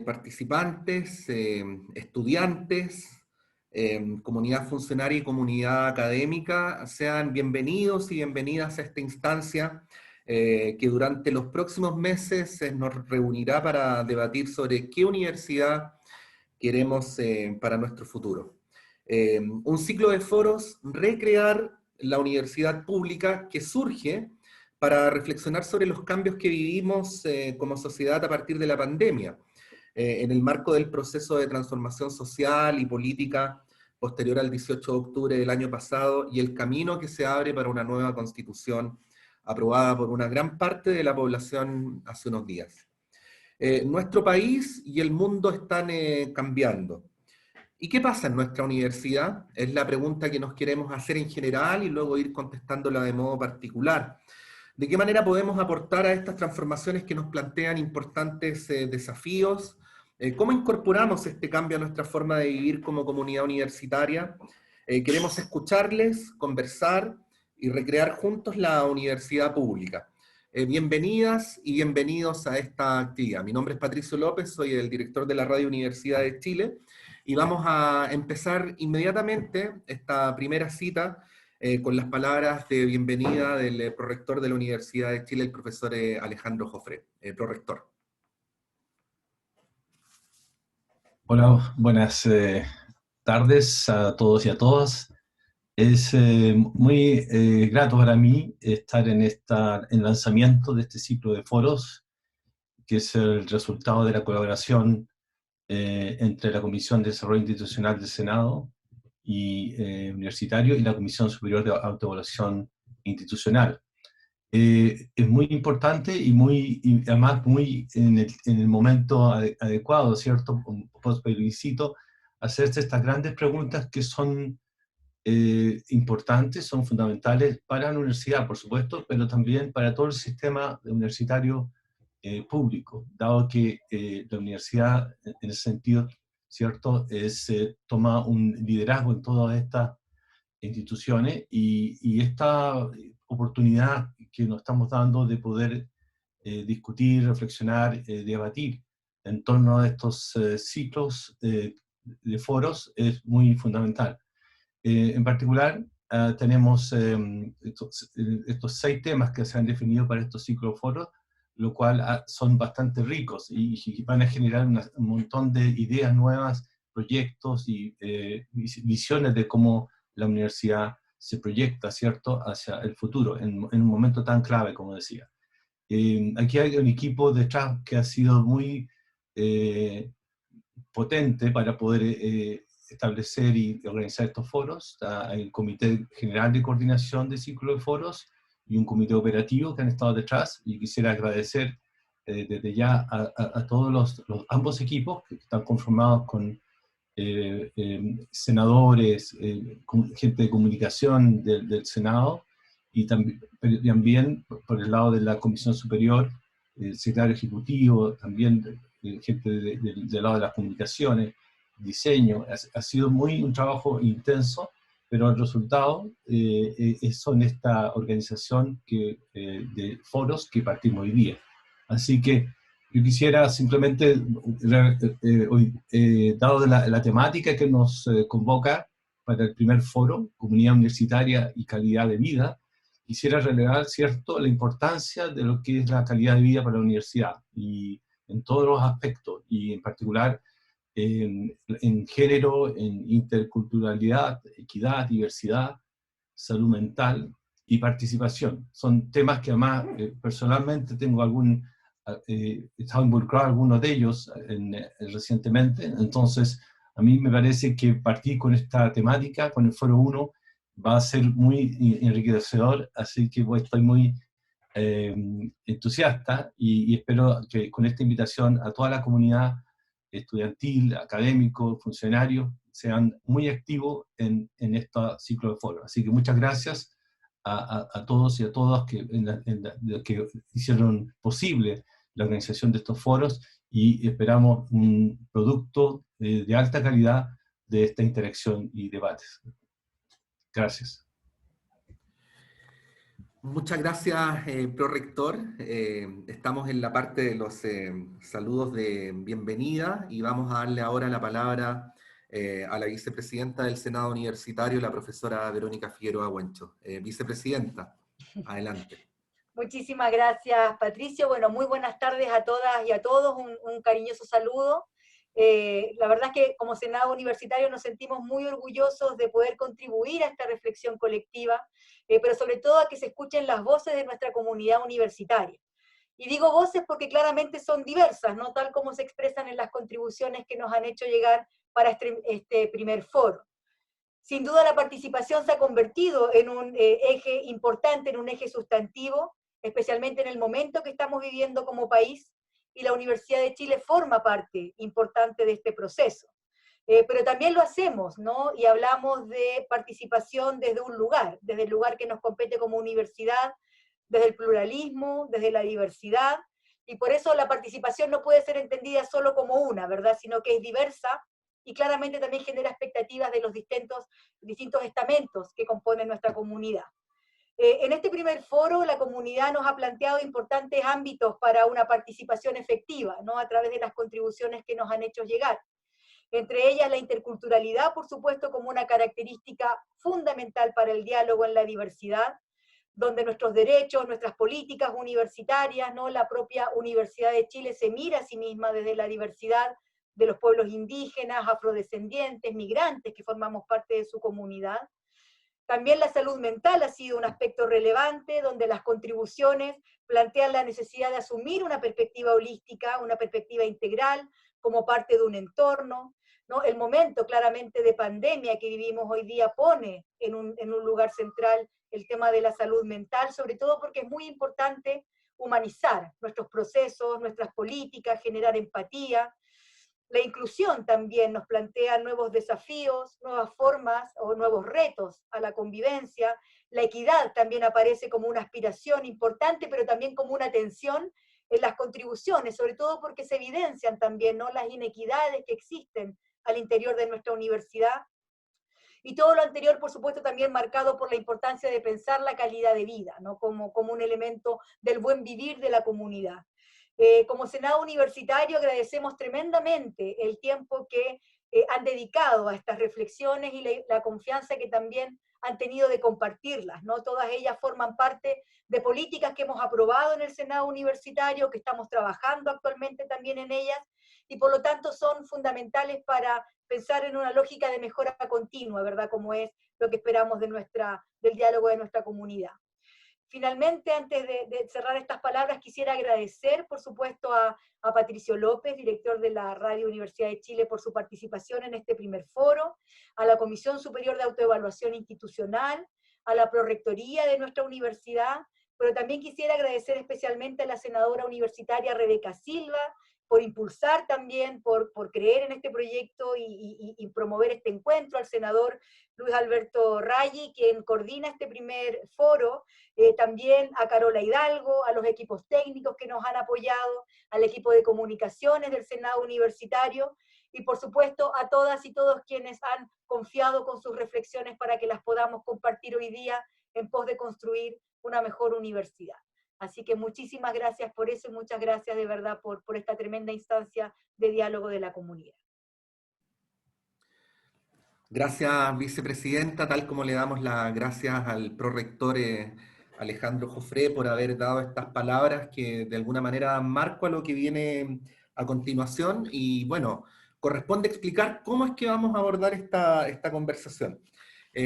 participantes, estudiantes, comunidad funcionaria y comunidad académica, sean bienvenidos y bienvenidas a esta instancia que durante los próximos meses nos reunirá para debatir sobre qué universidad queremos para nuestro futuro. Un ciclo de foros, recrear la universidad pública, que surge para reflexionar sobre los cambios que vivimos como sociedad a partir de la pandemia, en el marco del proceso de transformación social y política posterior al 18 de octubre del año pasado y el camino que se abre para una nueva constitución aprobada por una gran parte de la población hace unos días. Nuestro país y el mundo están cambiando. ¿Y qué pasa en nuestra universidad? Es la pregunta que nos queremos hacer en general y luego ir contestándola de modo particular. ¿De qué manera podemos aportar a estas transformaciones que nos plantean importantes desafíos? ¿Cómo incorporamos este cambio a nuestra forma de vivir como comunidad universitaria? Queremos escucharles, conversar y recrear juntos la universidad pública. Bienvenidas y bienvenidos a esta actividad. Mi nombre es Patricio López, soy el director de la Radio Universidad de Chile y vamos a empezar inmediatamente esta primera cita con las palabras de bienvenida del prorector de la Universidad de Chile, el profesor Alejandro Jofré. Prorector. Hola, buenas tardes a todos y a todas. Es muy grato para mí estar en el lanzamiento de este ciclo de foros, que es el resultado de la colaboración entre la Comisión de Desarrollo Institucional del Senado y Universitario y la Comisión Superior de Autoevaluación Institucional. Es muy importante y además muy en el momento adecuado, ¿cierto? Felicito hacerse estas grandes preguntas que son importantes, son fundamentales para la universidad, por supuesto, pero también para todo el sistema universitario público, dado que la universidad, en ese sentido, ¿cierto?, toma un liderazgo en todas estas instituciones y esta oportunidad que nos estamos dando de poder discutir, reflexionar, debatir en torno a estos ciclos de foros es muy fundamental. En particular, tenemos estos 6 temas que se han definido para estos ciclos foros, lo cual son bastante ricos y van a generar un montón de ideas nuevas, proyectos y visiones de cómo la universidad se proyecta, ¿cierto?, hacia el futuro, en un momento tan clave, como decía. Aquí hay un equipo detrás que ha sido muy potente para poder establecer y organizar estos foros. Hay el Comité General de Coordinación de Ciclo de Foros y un comité operativo que han estado detrás, y quisiera agradecer desde ya a todos ambos equipos, que están conformados con senadores, gente de comunicación del Senado, y también por el lado de la Comisión Superior, el secretario ejecutivo, también gente del lado de las comunicaciones, diseño. Ha sido un trabajo intenso, pero el resultado son esta organización de foros que partimos hoy día. Así que yo quisiera simplemente, dado la temática que nos convoca para el primer foro, Comunidad Universitaria y Calidad de Vida, quisiera relevar, ¿cierto?, la importancia de lo que es la calidad de vida para la universidad, y en todos los aspectos, y en particular en género, en interculturalidad, equidad, diversidad, salud mental y participación. Son temas que además personalmente tengo he estado involucrado en algunos de ellos recientemente. Entonces a mí me parece que partir con esta temática, con el Foro 1, va a ser muy enriquecedor, así que estoy muy entusiasta y espero que con esta invitación a toda la comunidad estudiantil, académico, funcionario, sean muy activos en este ciclo de foros. Así que muchas gracias a todos y a todas que hicieron posible la organización de estos foros, y esperamos un producto de alta calidad de esta interacción y debates. Gracias. Muchas gracias, prorector. Estamos en la parte de los saludos de bienvenida y vamos a darle ahora la palabra a la vicepresidenta del Senado Universitario, la profesora Verónica Figueroa Huencho. Vicepresidenta, adelante. Muchísimas gracias, Patricio. Bueno, muy buenas tardes a todas y a todos. Un cariñoso saludo. La verdad es que como Senado Universitario nos sentimos muy orgullosos de poder contribuir a esta reflexión colectiva, pero sobre todo a que se escuchen las voces de nuestra comunidad universitaria. Y digo voces porque claramente son diversas, ¿no? Tal como se expresan en las contribuciones que nos han hecho llegar para este primer foro. Sin duda la participación se ha convertido en un eje importante, en un eje sustantivo, especialmente en el momento que estamos viviendo como país, y la Universidad de Chile forma parte importante de este proceso. Pero también lo hacemos, ¿no? Y hablamos de participación desde un lugar, desde el lugar que nos compete como universidad, desde el pluralismo, desde la diversidad, y por eso la participación no puede ser entendida solo como una, ¿verdad? Sino que es diversa, y claramente también genera expectativas de los distintos estamentos que componen nuestra comunidad. En este primer foro, la comunidad nos ha planteado importantes ámbitos para una participación efectiva, ¿no? A través de las contribuciones que nos han hecho llegar. Entre ellas la interculturalidad, por supuesto, como una característica fundamental para el diálogo en la diversidad, donde nuestros derechos, nuestras políticas universitarias, ¿no? La propia Universidad de Chile se mira a sí misma desde la diversidad de los pueblos indígenas, afrodescendientes, migrantes que formamos parte de su comunidad. También la salud mental ha sido un aspecto relevante, donde las contribuciones plantean la necesidad de asumir una perspectiva holística, una perspectiva integral, como parte de un entorno, ¿no? El momento claramente de pandemia que vivimos hoy día pone en un lugar central el tema de la salud mental, sobre todo porque es muy importante humanizar nuestros procesos, nuestras políticas, generar empatía. La inclusión también nos plantea nuevos desafíos, nuevas formas o nuevos retos a la convivencia. La equidad también aparece como una aspiración importante, pero también como una tensión en las contribuciones, sobre todo porque se evidencian también, ¿no?, las inequidades que existen al interior de nuestra universidad. Y todo lo anterior, por supuesto, también marcado por la importancia de pensar la calidad de vida, ¿no?, como un elemento del buen vivir de la comunidad. Como Senado Universitario agradecemos tremendamente el tiempo que han dedicado a estas reflexiones y la confianza que también han tenido de compartirlas, ¿no? Todas ellas forman parte de políticas que hemos aprobado en el Senado Universitario, que estamos trabajando actualmente también en ellas, y por lo tanto son fundamentales para pensar en una lógica de mejora continua, ¿verdad? Como es lo que esperamos del diálogo de nuestra comunidad. Finalmente, antes de cerrar estas palabras, quisiera agradecer, por supuesto, a Patricio López, director de la Radio Universidad de Chile, por su participación en este primer foro, a la Comisión Superior de Autoevaluación Institucional, a la Prorrectoría de nuestra universidad, pero también quisiera agradecer especialmente a la senadora universitaria Rebeca Silva, por impulsar también, por creer en este proyecto y promover este encuentro, al senador Luis Alberto Raggi, quien coordina este primer foro, también a Carola Hidalgo, a los equipos técnicos que nos han apoyado, al equipo de comunicaciones del Senado Universitario, y por supuesto a todas y todos quienes han confiado con sus reflexiones para que las podamos compartir hoy día en pos de construir una mejor universidad. Así que muchísimas gracias por eso y muchas gracias de verdad por esta tremenda instancia de diálogo de la comunidad. Gracias, vicepresidenta, tal como le damos las gracias al prorector Alejandro Jofré por haber dado estas palabras que de alguna manera dan marco a lo que viene a continuación. Y bueno, corresponde explicar cómo es que vamos a abordar esta conversación.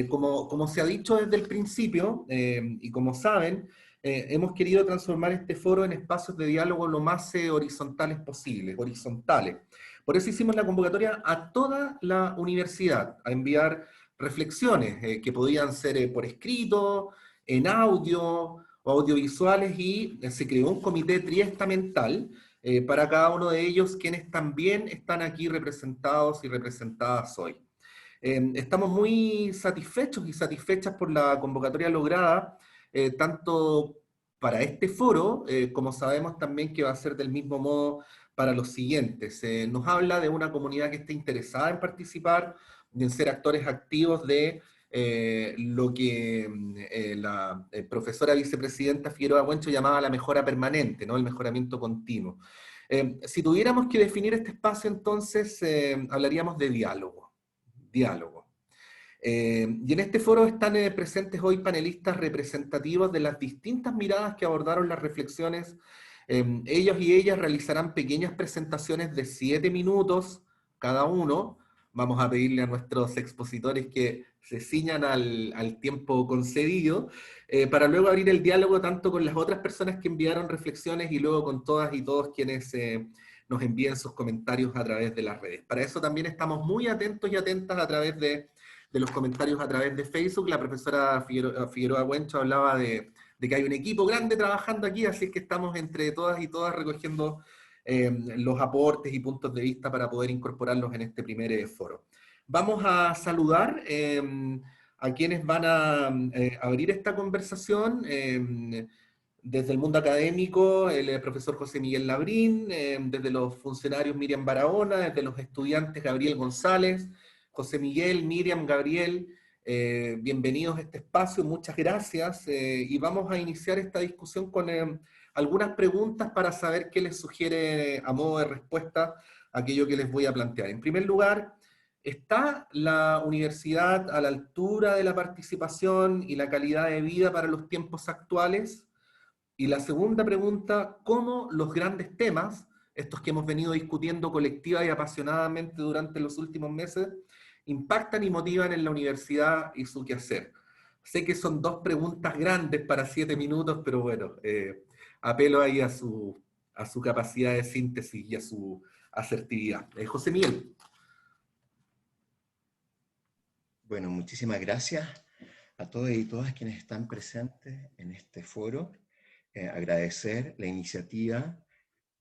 Como se ha dicho desde el principio, y como saben, hemos querido transformar este foro en espacios de diálogo lo más horizontales posibles, horizontales. Por eso hicimos la convocatoria a toda la universidad, a enviar reflexiones que podían ser por escrito, en audio o audiovisuales, y se creó un comité triestamental para cada uno de ellos, quienes también están aquí representados y representadas hoy. Estamos muy satisfechos y satisfechas por la convocatoria lograda, tanto para este foro, como sabemos también que va a ser del mismo modo para los siguientes. Nos habla de una comunidad que está interesada en participar, en ser actores activos de lo que la profesora vicepresidenta Figueroa Huencho llamaba la mejora permanente, ¿no? El mejoramiento continuo. Si tuviéramos que definir este espacio, entonces hablaríamos de diálogo. Diálogo. Y en este foro están presentes hoy panelistas representativos de las distintas miradas que abordaron las reflexiones. Ellos y ellas realizarán pequeñas presentaciones de 7 minutos cada uno. Vamos a pedirle a nuestros expositores que se ciñan al tiempo concedido, para luego abrir el diálogo tanto con las otras personas que enviaron reflexiones y luego con todas y todos quienes nos envíen sus comentarios a través de las redes. Para eso también estamos muy atentos y atentas a través de los comentarios a través de Facebook. La profesora Figueroa Huencho hablaba de que hay un equipo grande trabajando aquí, así es que estamos entre todas y todas recogiendo los aportes y puntos de vista para poder incorporarlos en este primer foro. Vamos a saludar a quienes van a abrir esta conversación. Desde el mundo académico, el profesor José Miguel Labrín, desde los funcionarios Miriam Barahona, desde los estudiantes Gabriel González, José Miguel, Miriam, Gabriel, bienvenidos a este espacio, muchas gracias, y vamos a iniciar esta discusión con algunas preguntas para saber qué les sugiere a modo de respuesta a aquello que les voy a plantear. En primer lugar, ¿está la universidad a la altura de la participación y la calidad de vida para los tiempos actuales? Y la segunda pregunta, ¿cómo los grandes temas, estos que hemos venido discutiendo colectiva y apasionadamente durante los últimos meses, impactan y motivan en la universidad y su quehacer? Sé que son dos preguntas grandes para 7 minutos, pero bueno, apelo ahí a su capacidad de síntesis y a su asertividad. José Miguel. Bueno, muchísimas gracias a todos y todas quienes están presentes en este foro. Agradecer la iniciativa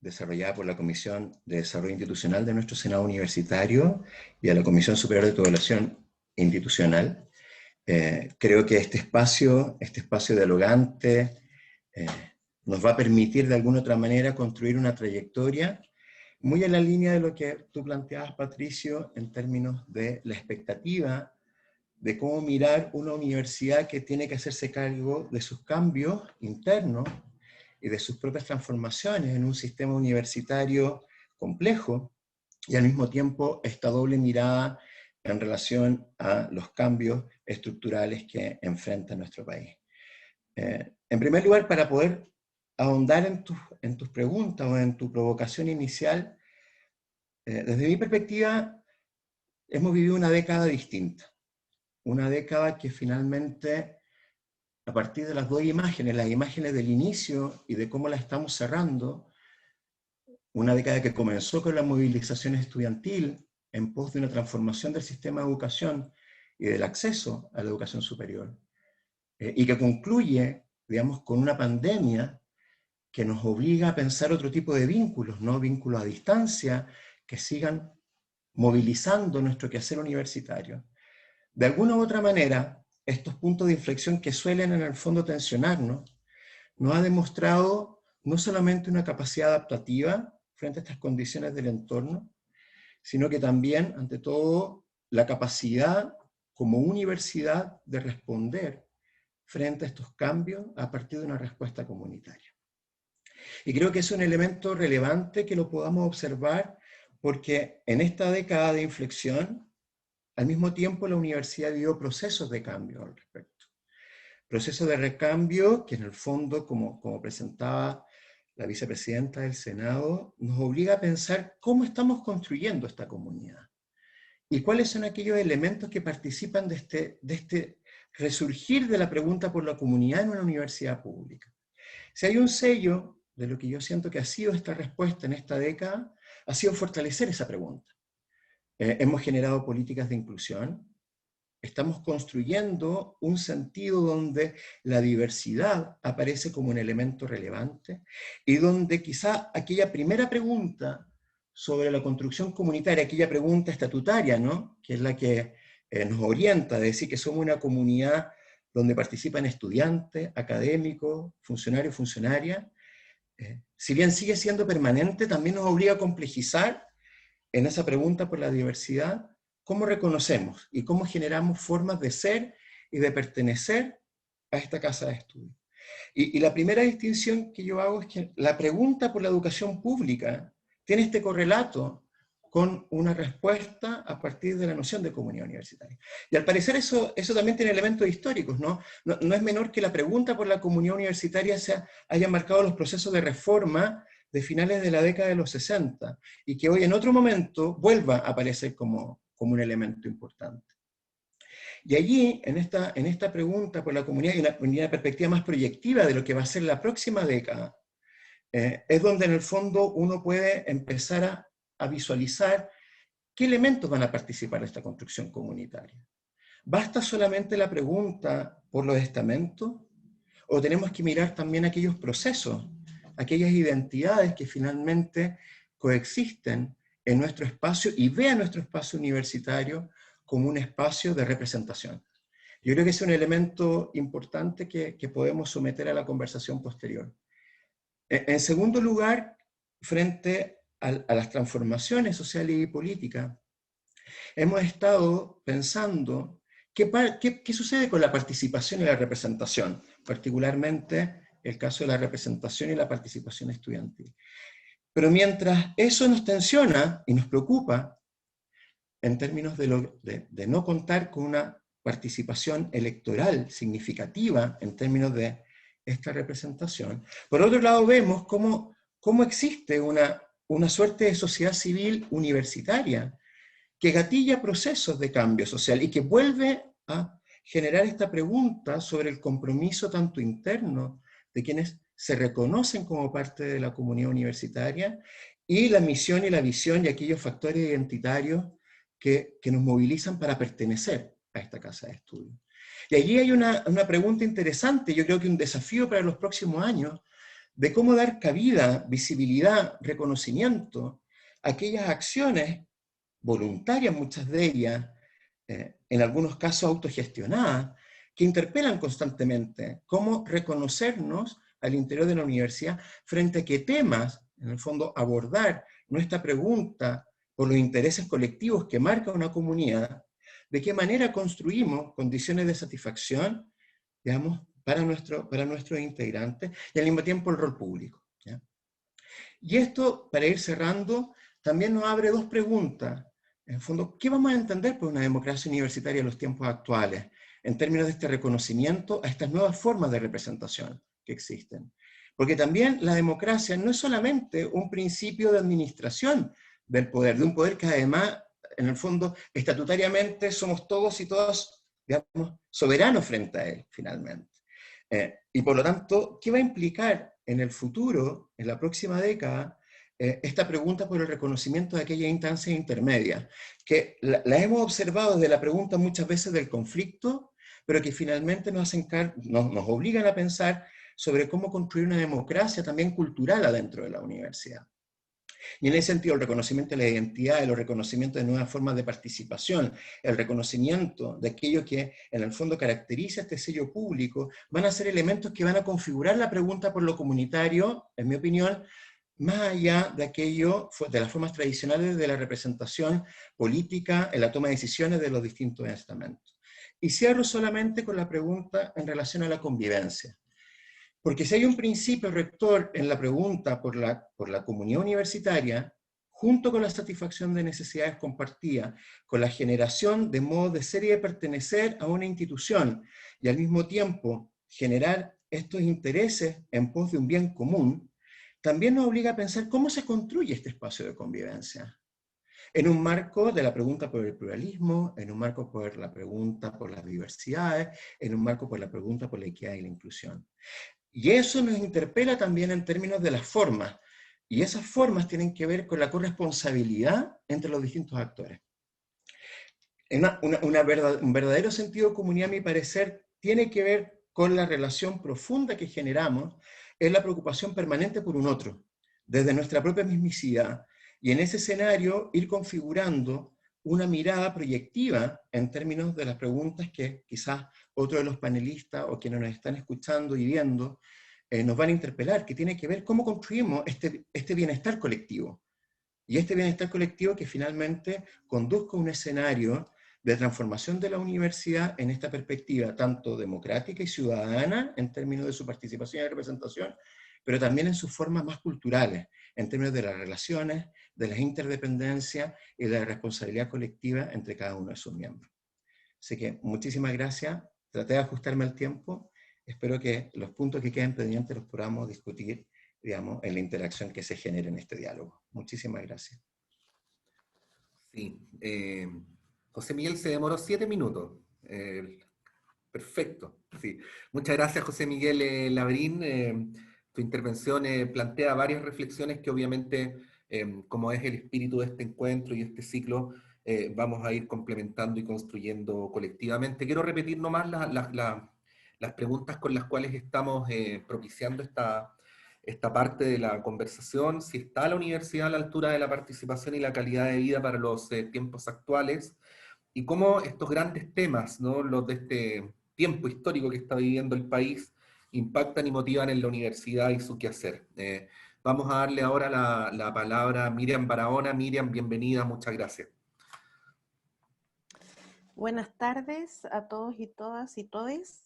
desarrollada por la Comisión de Desarrollo Institucional de nuestro Senado Universitario y a la Comisión Superior de Evaluación Institucional. Creo que este espacio dialogante nos va a permitir de alguna otra manera construir una trayectoria muy en la línea de lo que tú planteabas, Patricio, en términos de la expectativa de cómo mirar una universidad que tiene que hacerse cargo de sus cambios internos y de sus propias transformaciones en un sistema universitario complejo, y al mismo tiempo esta doble mirada en relación a los cambios estructurales que enfrenta nuestro país. En primer lugar, para poder ahondar en tus preguntas o en tu provocación inicial, desde mi perspectiva, hemos vivido una década distinta. Una década que finalmente, a partir de las dos imágenes, las imágenes del inicio y de cómo la estamos cerrando, una década que comenzó con la movilización estudiantil en pos de una transformación del sistema de educación y del acceso a la educación superior, y que concluye, digamos, con una pandemia que nos obliga a pensar otro tipo de vínculos, ¿no? Vínculos a distancia, que sigan movilizando nuestro quehacer universitario. De alguna u otra manera, estos puntos de inflexión que suelen en el fondo tensionarnos, nos ha demostrado no solamente una capacidad adaptativa frente a estas condiciones del entorno, sino que también, ante todo, la capacidad como universidad de responder frente a estos cambios a partir de una respuesta comunitaria. Y creo que es un elemento relevante que lo podamos observar, porque en esta década de inflexión, al mismo tiempo la universidad vivió procesos de cambio al respecto. Procesos de recambio que en el fondo, como presentaba la vicepresidenta del Senado, nos obliga a pensar cómo estamos construyendo esta comunidad y cuáles son aquellos elementos que participan de este resurgir de la pregunta por la comunidad en una universidad pública. Si hay un sello de lo que yo siento que ha sido esta respuesta en esta década, ha sido fortalecer esa pregunta. Hemos generado políticas de inclusión, estamos construyendo un sentido donde la diversidad aparece como un elemento relevante y donde quizá aquella primera pregunta sobre la construcción comunitaria, aquella pregunta estatutaria, ¿no? Que es la que nos orienta a decir que somos una comunidad donde participan estudiantes, académicos, funcionarios, funcionarias, si bien sigue siendo permanente, también nos obliga a complejizar en esa pregunta por la diversidad, cómo reconocemos y cómo generamos formas de ser y de pertenecer a esta casa de estudio. Y la primera distinción que yo hago es que la pregunta por la educación pública tiene este correlato con una respuesta a partir de la noción de comunidad universitaria. Y al parecer eso también tiene elementos históricos, ¿no? No es menor que la pregunta por la comunidad universitaria haya marcado los procesos de reforma de finales de la década de los 60, y que hoy en otro momento vuelva a aparecer como un elemento importante. Y allí, en esta pregunta por la comunidad, y una perspectiva más proyectiva de lo que va a ser la próxima década, es donde en el fondo uno puede empezar a visualizar qué elementos van a participar en esta construcción comunitaria. ¿Basta solamente la pregunta por los estamentos? ¿O tenemos que mirar también aquellos procesos, aquellas identidades que finalmente coexisten en nuestro espacio y vean nuestro espacio universitario como un espacio de representación? Yo creo que es un elemento importante que podemos someter a la conversación posterior. En segundo lugar, frente a las transformaciones sociales y políticas, hemos estado pensando qué sucede con la participación y la representación, particularmente el caso de la representación y la participación estudiantil. Pero mientras eso nos tensiona y nos preocupa, en términos de no contar con una participación electoral significativa en términos de esta representación, por otro lado vemos cómo existe una suerte de sociedad civil universitaria que gatilla procesos de cambio social y que vuelve a generar esta pregunta sobre el compromiso tanto interno de quienes se reconocen como parte de la comunidad universitaria y la misión y la visión y aquellos factores identitarios que nos movilizan para pertenecer a esta casa de estudio. Y allí hay una pregunta interesante, yo creo que un desafío para los próximos años, de cómo dar cabida, visibilidad, reconocimiento a aquellas acciones voluntarias, muchas de ellas, en algunos casos autogestionadas, que interpelan constantemente cómo reconocernos al interior de la universidad frente a qué temas, en el fondo, abordar nuestra pregunta por los intereses colectivos que marca una comunidad, de qué manera construimos condiciones de satisfacción, digamos, para nuestros integrantes, y al mismo tiempo el rol público, ¿ya? Y esto, para ir cerrando, también nos abre dos preguntas. En el fondo, ¿qué vamos a entender por una democracia universitaria en los tiempos actuales, en términos de este reconocimiento a estas nuevas formas de representación que existen? Porque también la democracia no es solamente un principio de administración del poder, de un poder que además, en el fondo, estatutariamente somos todos y todas, digamos, soberanos frente a él, finalmente. Y por lo tanto, ¿qué va a implicar en el futuro, en la próxima década, esta pregunta por el reconocimiento de aquellas instancias intermedias, que la hemos observado desde la pregunta muchas veces del conflicto, pero que finalmente nos obligan a pensar sobre cómo construir una democracia también cultural adentro de la universidad. Y en ese sentido, el reconocimiento de la identidad, el reconocimiento de nuevas formas de participación, el reconocimiento de aquello que en el fondo caracteriza este sello público, van a ser elementos que van a configurar la pregunta por lo comunitario, en mi opinión, más allá de aquello, de las formas tradicionales de la representación política en la toma de decisiones de los distintos estamentos. Y cierro solamente con la pregunta en relación a la convivencia. Porque si hay un principio rector en la pregunta por la comunidad universitaria, junto con la satisfacción de necesidades compartidas, con la generación de modos de ser y de pertenecer a una institución, y al mismo tiempo generar estos intereses en pos de un bien común, también nos obliga a pensar cómo se construye este espacio de convivencia. En un marco de la pregunta por el pluralismo, en un marco por la pregunta por las diversidades, en un marco por la pregunta por la equidad y la inclusión. Y eso nos interpela también en términos de las formas, y esas formas tienen que ver con la corresponsabilidad entre los distintos actores. Un verdadero sentido de comunidad, a mi parecer, tiene que ver con la relación profunda que generamos en la preocupación permanente por un otro, desde nuestra propia mismicidad, y en ese escenario ir configurando una mirada proyectiva en términos de las preguntas que quizás otro de los panelistas o quienes nos están escuchando y viendo nos van a interpelar, que tiene que ver cómo construimos este bienestar colectivo. Y este bienestar colectivo que finalmente conduzca a un escenario de transformación de la universidad en esta perspectiva tanto democrática y ciudadana en términos de su participación y representación, pero también en sus formas más culturales, en términos de las relaciones, de las interdependencias y de la responsabilidad colectiva entre cada uno de sus miembros. Así que muchísimas gracias, traté de ajustarme al tiempo, espero que los puntos que queden pendientes los podamos discutir, digamos, en la interacción que se genere en este diálogo. Muchísimas gracias. Sí, José Miguel se demoró 7 minutos. Perfecto. Sí. Muchas gracias, José Miguel Labrín. Tu intervención plantea varias reflexiones que obviamente, como es el espíritu de este encuentro y este ciclo, vamos a ir complementando y construyendo colectivamente. Quiero repetir nomás las preguntas con las cuales estamos propiciando esta parte de la conversación. Si está la universidad a la altura de la participación y la calidad de vida para los tiempos actuales, y cómo estos grandes temas, ¿no?, los de este tiempo histórico que está viviendo el país, impactan y motivan en la universidad y su quehacer. Vamos a darle ahora la palabra a Miriam Barahona. Miriam, bienvenida, muchas gracias. Buenas tardes a todos y todas y todes.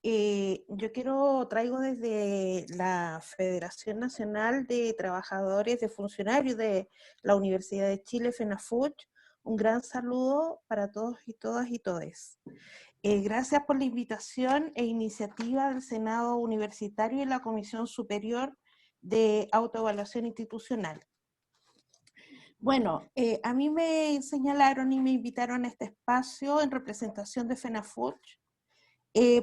Traigo desde la Federación Nacional de Trabajadores, de Funcionarios de la Universidad de Chile, FENAFUCH, un gran saludo para todos y todas y todes. Gracias por la invitación e iniciativa del Senado Universitario y la Comisión Superior de Autoevaluación Institucional. Bueno, a mí me señalaron y me invitaron a este espacio en representación de FENAFUCH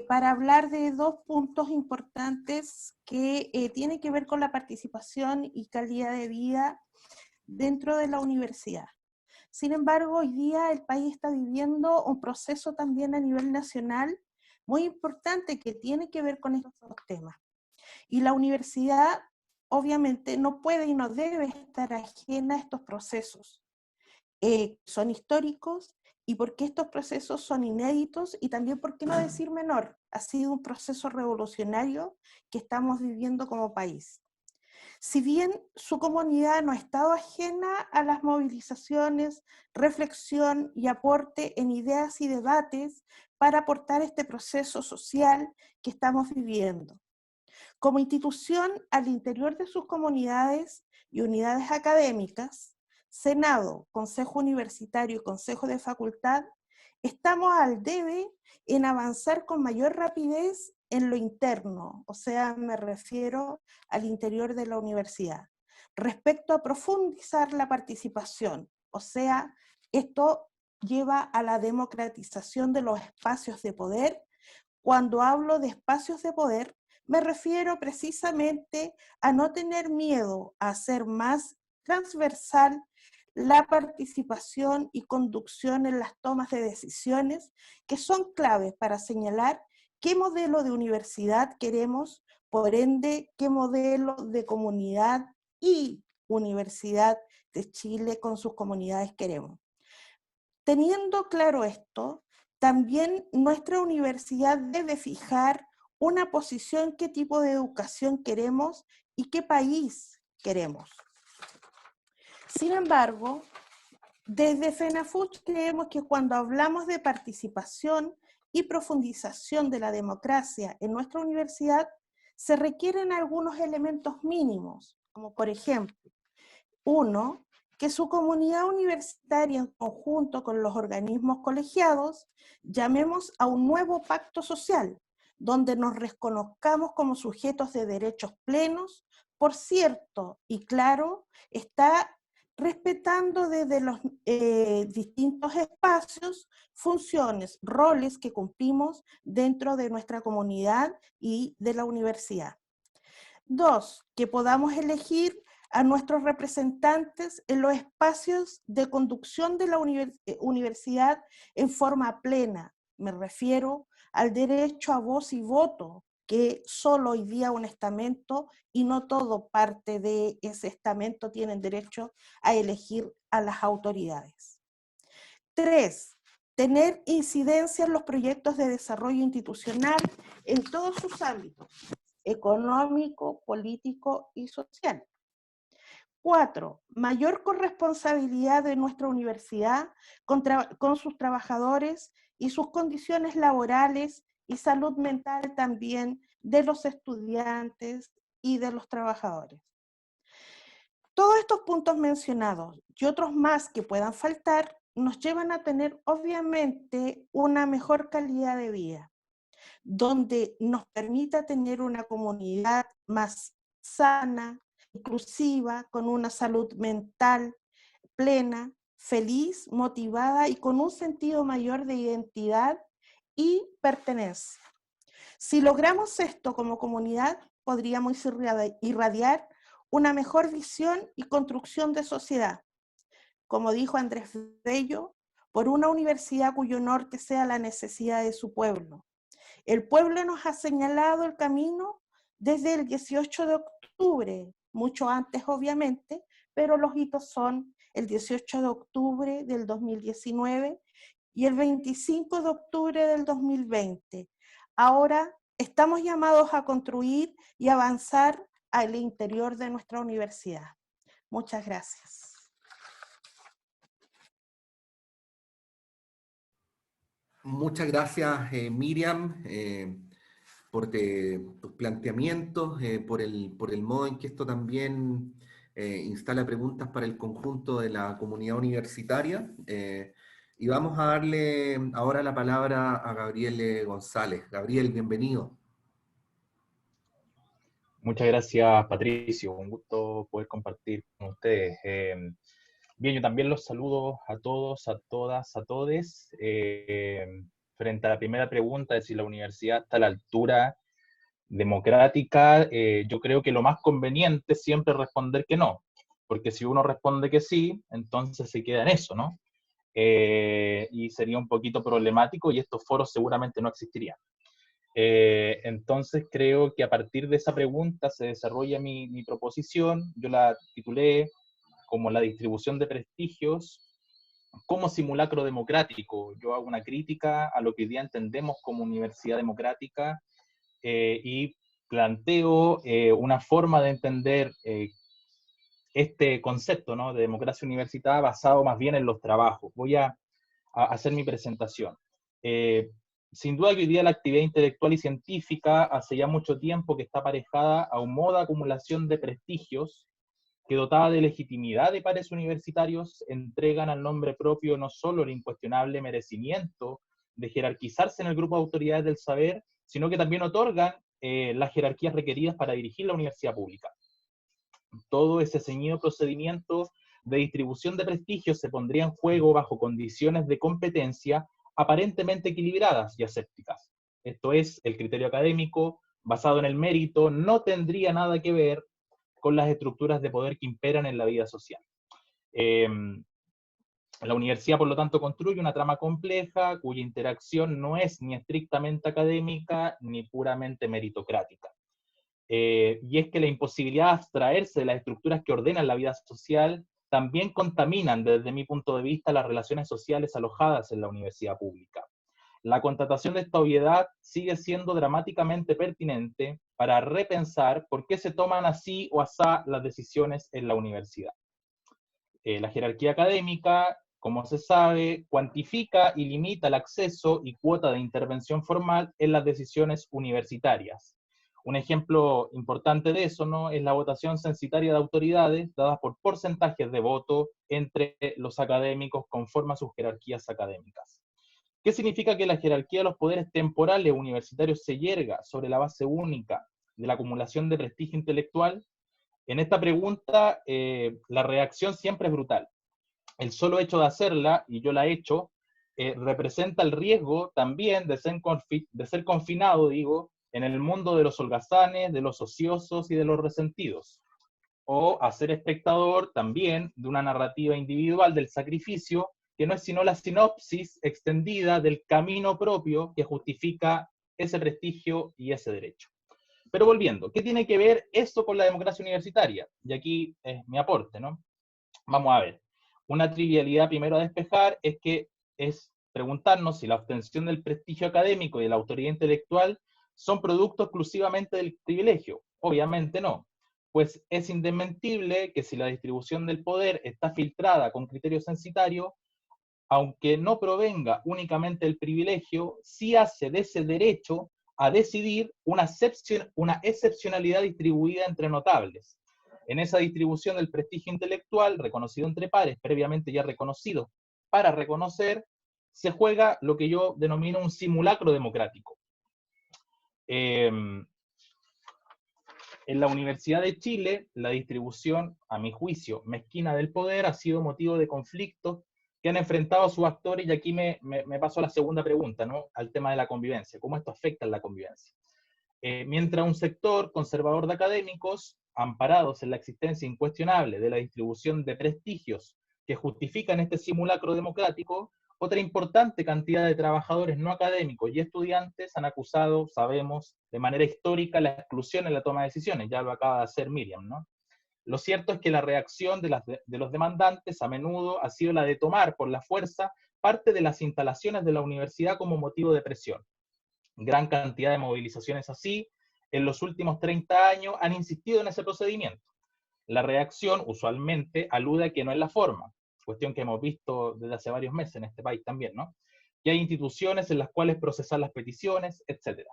para hablar de dos puntos importantes que tienen que ver con la participación y calidad de vida dentro de la universidad. Sin embargo, hoy día el país está viviendo un proceso también a nivel nacional muy importante que tiene que ver con estos dos temas. Y la universidad obviamente no puede y no debe estar ajena a estos procesos. Son históricos y porque estos procesos son inéditos y también, por qué no decir menor, ha sido un proceso revolucionario que estamos viviendo como país. Si bien su comunidad no ha estado ajena a las movilizaciones, reflexión y aporte en ideas y debates para aportar este proceso social que estamos viviendo. Como institución, al interior de sus comunidades y unidades académicas, Senado, Consejo Universitario y Consejo de Facultad, estamos al debe en avanzar con mayor rapidez en lo interno, o sea, me refiero al interior de la universidad, respecto a profundizar la participación, o sea, esto lleva a la democratización de los espacios de poder. Cuando hablo de espacios de poder, me refiero precisamente a no tener miedo a hacer más transversal la participación y conducción en las tomas de decisiones que son claves para señalar qué modelo de universidad queremos, por ende, qué modelo de comunidad y universidad de Chile con sus comunidades queremos. Teniendo claro esto, también nuestra universidad debe fijar una posición, qué tipo de educación queremos y qué país queremos. Sin embargo, desde FENAFUCH creemos que cuando hablamos de participación y profundización de la democracia en nuestra universidad, se requieren algunos elementos mínimos, como por ejemplo, uno, que su comunidad universitaria en conjunto con los organismos colegiados llamemos a un nuevo pacto social, donde nos reconozcamos como sujetos de derechos plenos, por cierto, y claro, está respetando desde los distintos espacios, funciones, roles que cumplimos dentro de nuestra comunidad y de la universidad. Dos, que podamos elegir a nuestros representantes en los espacios de conducción de la universidad en forma plena. Me refiero al derecho a voz y voto, que solo hoy día un estamento y no todo parte de ese estamento tienen derecho a elegir a las autoridades. 3. Tener incidencia en los proyectos de desarrollo institucional en todos sus ámbitos, económico, político y social. 4, mayor corresponsabilidad de nuestra universidad con sus trabajadores y sus condiciones laborales y salud mental también de los estudiantes y de los trabajadores. Todos estos puntos mencionados y otros más que puedan faltar nos llevan a tener obviamente una mejor calidad de vida, donde nos permita tener una comunidad más sana, inclusiva, con una salud mental plena, feliz, motivada y con un sentido mayor de identidad y pertenencia. Si logramos esto como comunidad, podríamos irradiar una mejor visión y construcción de sociedad. Como dijo Andrés Bello, por una universidad cuyo norte sea la necesidad de su pueblo. El pueblo nos ha señalado el camino desde el 18 de octubre, mucho antes obviamente, pero los hitos son el 18 de octubre del 2019 y el 25 de octubre del 2020. Ahora estamos llamados a construir y avanzar al interior de nuestra universidad. Muchas gracias. Muchas gracias, Miriam, por tus planteamientos, por el modo en que esto también instala preguntas para el conjunto de la comunidad universitaria. Y vamos a darle ahora la palabra a Gabriel González. Gabriel, bienvenido. Muchas gracias, Patricio. Un gusto poder compartir con ustedes. Bien, yo también los saludo a todos, a todas, a todes. Frente a la primera pregunta de si la universidad está a la altura democrática, yo creo que lo más conveniente es siempre responder que no, porque si uno responde que sí, entonces se queda en eso, ¿no? Y sería un poquito problemático y estos foros seguramente no existirían. Entonces creo que a partir de esa pregunta se desarrolla mi proposición. Yo la titulé como la distribución de prestigios como simulacro democrático. Yo hago una crítica a lo que hoy día entendemos como universidad democrática y planteo una forma de entender este concepto, ¿no?, de democracia universitaria basado más bien en los trabajos. Voy a hacer mi presentación. Sin duda que hoy día la actividad intelectual y científica hace ya mucho tiempo que está aparejada a un modo de acumulación de prestigios que, dotada de legitimidad de pares universitarios, entregan al nombre propio no solo el incuestionable merecimiento de jerarquizarse en el grupo de autoridades del saber, sino que también otorgan las jerarquías requeridas para dirigir la universidad pública. Todo ese ceñido procedimiento de distribución de prestigios se pondría en juego bajo condiciones de competencia aparentemente equilibradas y asépticas. Esto es, el criterio académico, basado en el mérito, no tendría nada que ver con las estructuras de poder que imperan en la vida social. La universidad, por lo tanto, construye una trama compleja cuya interacción no es ni estrictamente académica ni puramente meritocrática. Y es que la imposibilidad de abstraerse de las estructuras que ordenan la vida social también contaminan, desde mi punto de vista, las relaciones sociales alojadas en la universidad pública. La constatación de esta obviedad sigue siendo dramáticamente pertinente para repensar por qué se toman así o asá las decisiones en la universidad. La jerarquía académica, como se sabe, cuantifica y limita el acceso y cuota de intervención formal en las decisiones universitarias. Un ejemplo importante de eso, ¿no?, es la votación censitaria de autoridades dadas por porcentajes de voto entre los académicos conforme a sus jerarquías académicas. ¿Qué significa que la jerarquía de los poderes temporales universitarios se yerga sobre la base única de la acumulación de prestigio intelectual? En esta pregunta, la reacción siempre es brutal. El solo hecho de hacerla, y yo la he hecho, representa el riesgo también de ser confinado, digo, en el mundo de los holgazanes, de los ociosos y de los resentidos, o a ser espectador también de una narrativa individual del sacrificio, que no es sino la sinopsis extendida del camino propio que justifica ese prestigio y ese derecho. Pero volviendo, ¿qué tiene que ver esto con la democracia universitaria? Y aquí es mi aporte, ¿no? Vamos a ver. Una trivialidad primero a despejar es preguntarnos si la obtención del prestigio académico y de la autoridad intelectual son producto exclusivamente del privilegio. Obviamente no. pues es indesmentible que si la distribución del poder está filtrada con criterio censitario, aunque no provenga únicamente del privilegio, sí hace de ese derecho a decidir una excepcionalidad distribuida entre notables. En esa distribución del prestigio intelectual, reconocido entre pares, previamente ya reconocido para reconocer, se juega lo que yo denomino un simulacro democrático. En la Universidad de Chile, la distribución, a mi juicio, mezquina del poder ha sido motivo de conflictos que han enfrentado a sus actores, y aquí me paso a la segunda pregunta, ¿no? Al tema de la convivencia, ¿cómo esto afecta a la convivencia? Mientras un sector conservador de académicos, amparados en la existencia incuestionable de la distribución de prestigios que justifican este simulacro democrático, otra importante cantidad de trabajadores no académicos y estudiantes han acusado, sabemos, de manera histórica la exclusión en la toma de decisiones, ya lo acaba de hacer Miriam, ¿no? Lo cierto es que la reacción de los demandantes a menudo ha sido la de tomar por la fuerza parte de las instalaciones de la universidad como motivo de presión. Gran cantidad de movilizaciones así, en los últimos 30 años, han insistido en ese procedimiento. La reacción usualmente alude a que no es la forma, cuestión que hemos visto desde hace varios meses en este país también, ¿no? Que hay instituciones en las cuales procesar las peticiones, etc.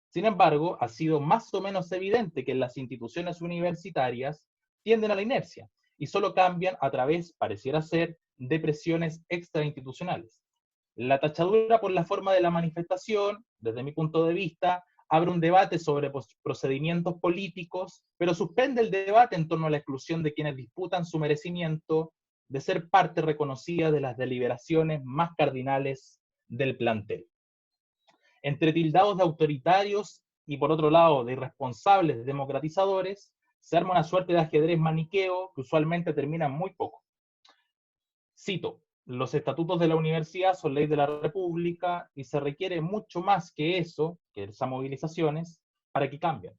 Sin embargo, ha sido más o menos evidente que en las instituciones universitarias tienden a la inercia y solo cambian a través, pareciera ser, de presiones extrainstitucionales. La tachadura por la forma de la manifestación, desde mi punto de vista, abre un debate sobre procedimientos políticos, pero suspende el debate en torno a la exclusión de quienes disputan su merecimiento de ser parte reconocida de las deliberaciones más cardinales del plantel. Entre tildados de autoritarios y, por otro lado, de irresponsables democratizadores, se arma una suerte de ajedrez maniqueo que usualmente termina muy poco. Cito: los estatutos de la universidad son ley de la República y se requiere mucho más que eso, que esas movilizaciones, para que cambien.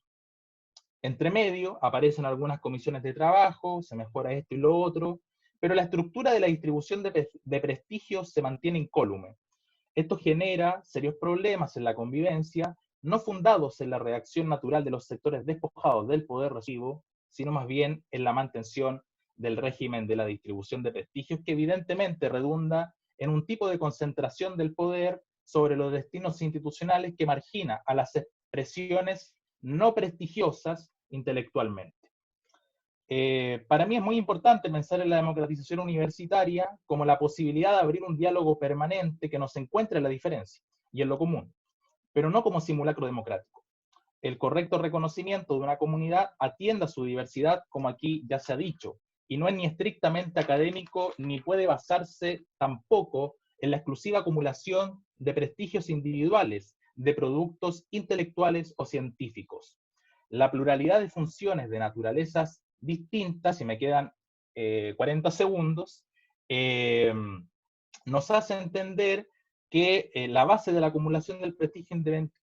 Entre medio aparecen algunas comisiones de trabajo, se mejora esto y lo otro, pero la estructura de la distribución de prestigios se mantiene incólume. Esto genera serios problemas en la convivencia, no fundados en la reacción natural de los sectores despojados del poder recibo, sino más bien en la mantención del régimen de la distribución de prestigios, que evidentemente redunda en un tipo de concentración del poder sobre los destinos institucionales que margina a las expresiones no prestigiosas intelectualmente. Para mí es muy importante pensar en la democratización universitaria como la posibilidad de abrir un diálogo permanente que nos encuentre en la diferencia y en lo común, pero no como simulacro democrático. El correcto reconocimiento de una comunidad atiende a su diversidad, como aquí ya se ha dicho, y no es ni estrictamente académico, ni puede basarse tampoco en la exclusiva acumulación de prestigios individuales, de productos intelectuales o científicos. La pluralidad de funciones de naturalezas distintas, y me quedan 40 segundos, nos hace entender que la base de la acumulación del prestigio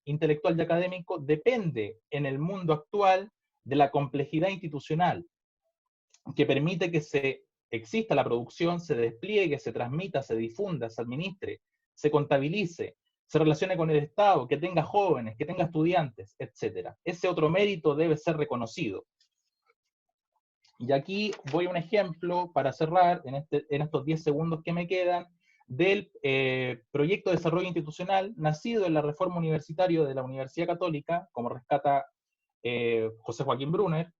intelectual y académico depende en el mundo actual de la complejidad institucional, que permite que exista la producción, se despliegue, se transmita, se difunda, se administre, se contabilice, se relacione con el Estado, que tenga jóvenes, que tenga estudiantes, etc. Ese otro mérito debe ser reconocido. Y aquí voy a un ejemplo para cerrar, en estos 10 segundos que me quedan, del proyecto de desarrollo institucional nacido en la reforma universitaria de la Universidad Católica, como rescata José Joaquín Brunner.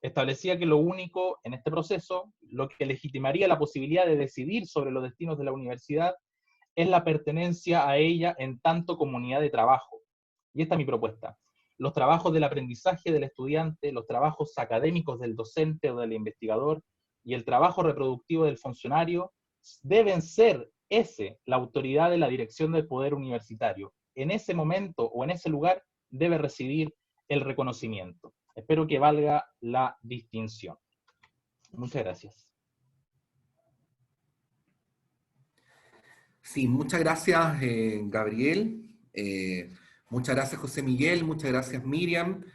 Establecía que lo único en este proceso, lo que legitimaría la posibilidad de decidir sobre los destinos de la universidad, es la pertenencia a ella en tanto comunidad de trabajo. Y esta es mi propuesta. Los trabajos del aprendizaje del estudiante, los trabajos académicos del docente o del investigador, y el trabajo reproductivo del funcionario, deben ser la autoridad de la dirección del poder universitario. En ese momento o en ese lugar debe residir el reconocimiento. Espero que valga la distinción. Muchas gracias. Sí, muchas gracias, Gabriel. Muchas gracias, José Miguel. Muchas gracias, Miriam.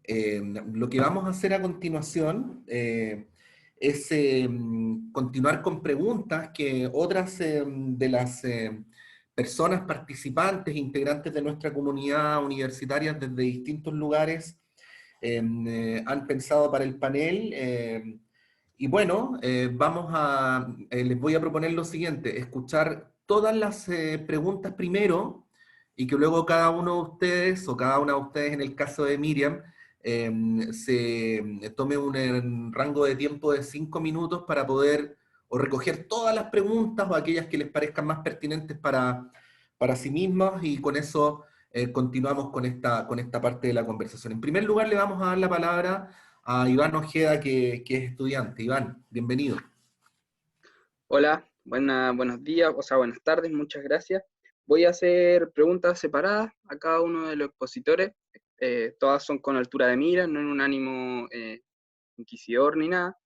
Lo que vamos a hacer a continuación es continuar con preguntas que otras de las personas participantes, integrantes de nuestra comunidad universitaria desde distintos lugares, han pensado para el panel. Y bueno, les voy a proponer lo siguiente, escuchar todas las preguntas primero y que luego cada uno de ustedes, o cada una de ustedes en el caso de Miriam, se tome un rango de tiempo de 5 minutos para poder o recoger todas las preguntas o aquellas que les parezcan más pertinentes para sí mismos, y con eso continuamos con esta parte de la conversación. En primer lugar, le vamos a dar la palabra a Iván Ojeda, que es estudiante. Iván, bienvenido. Hola, buenos días, o sea, buenas tardes, muchas gracias. Voy a hacer preguntas separadas a cada uno de los expositores. Todas son con altura de mira, no en un ánimo inquisidor ni nada.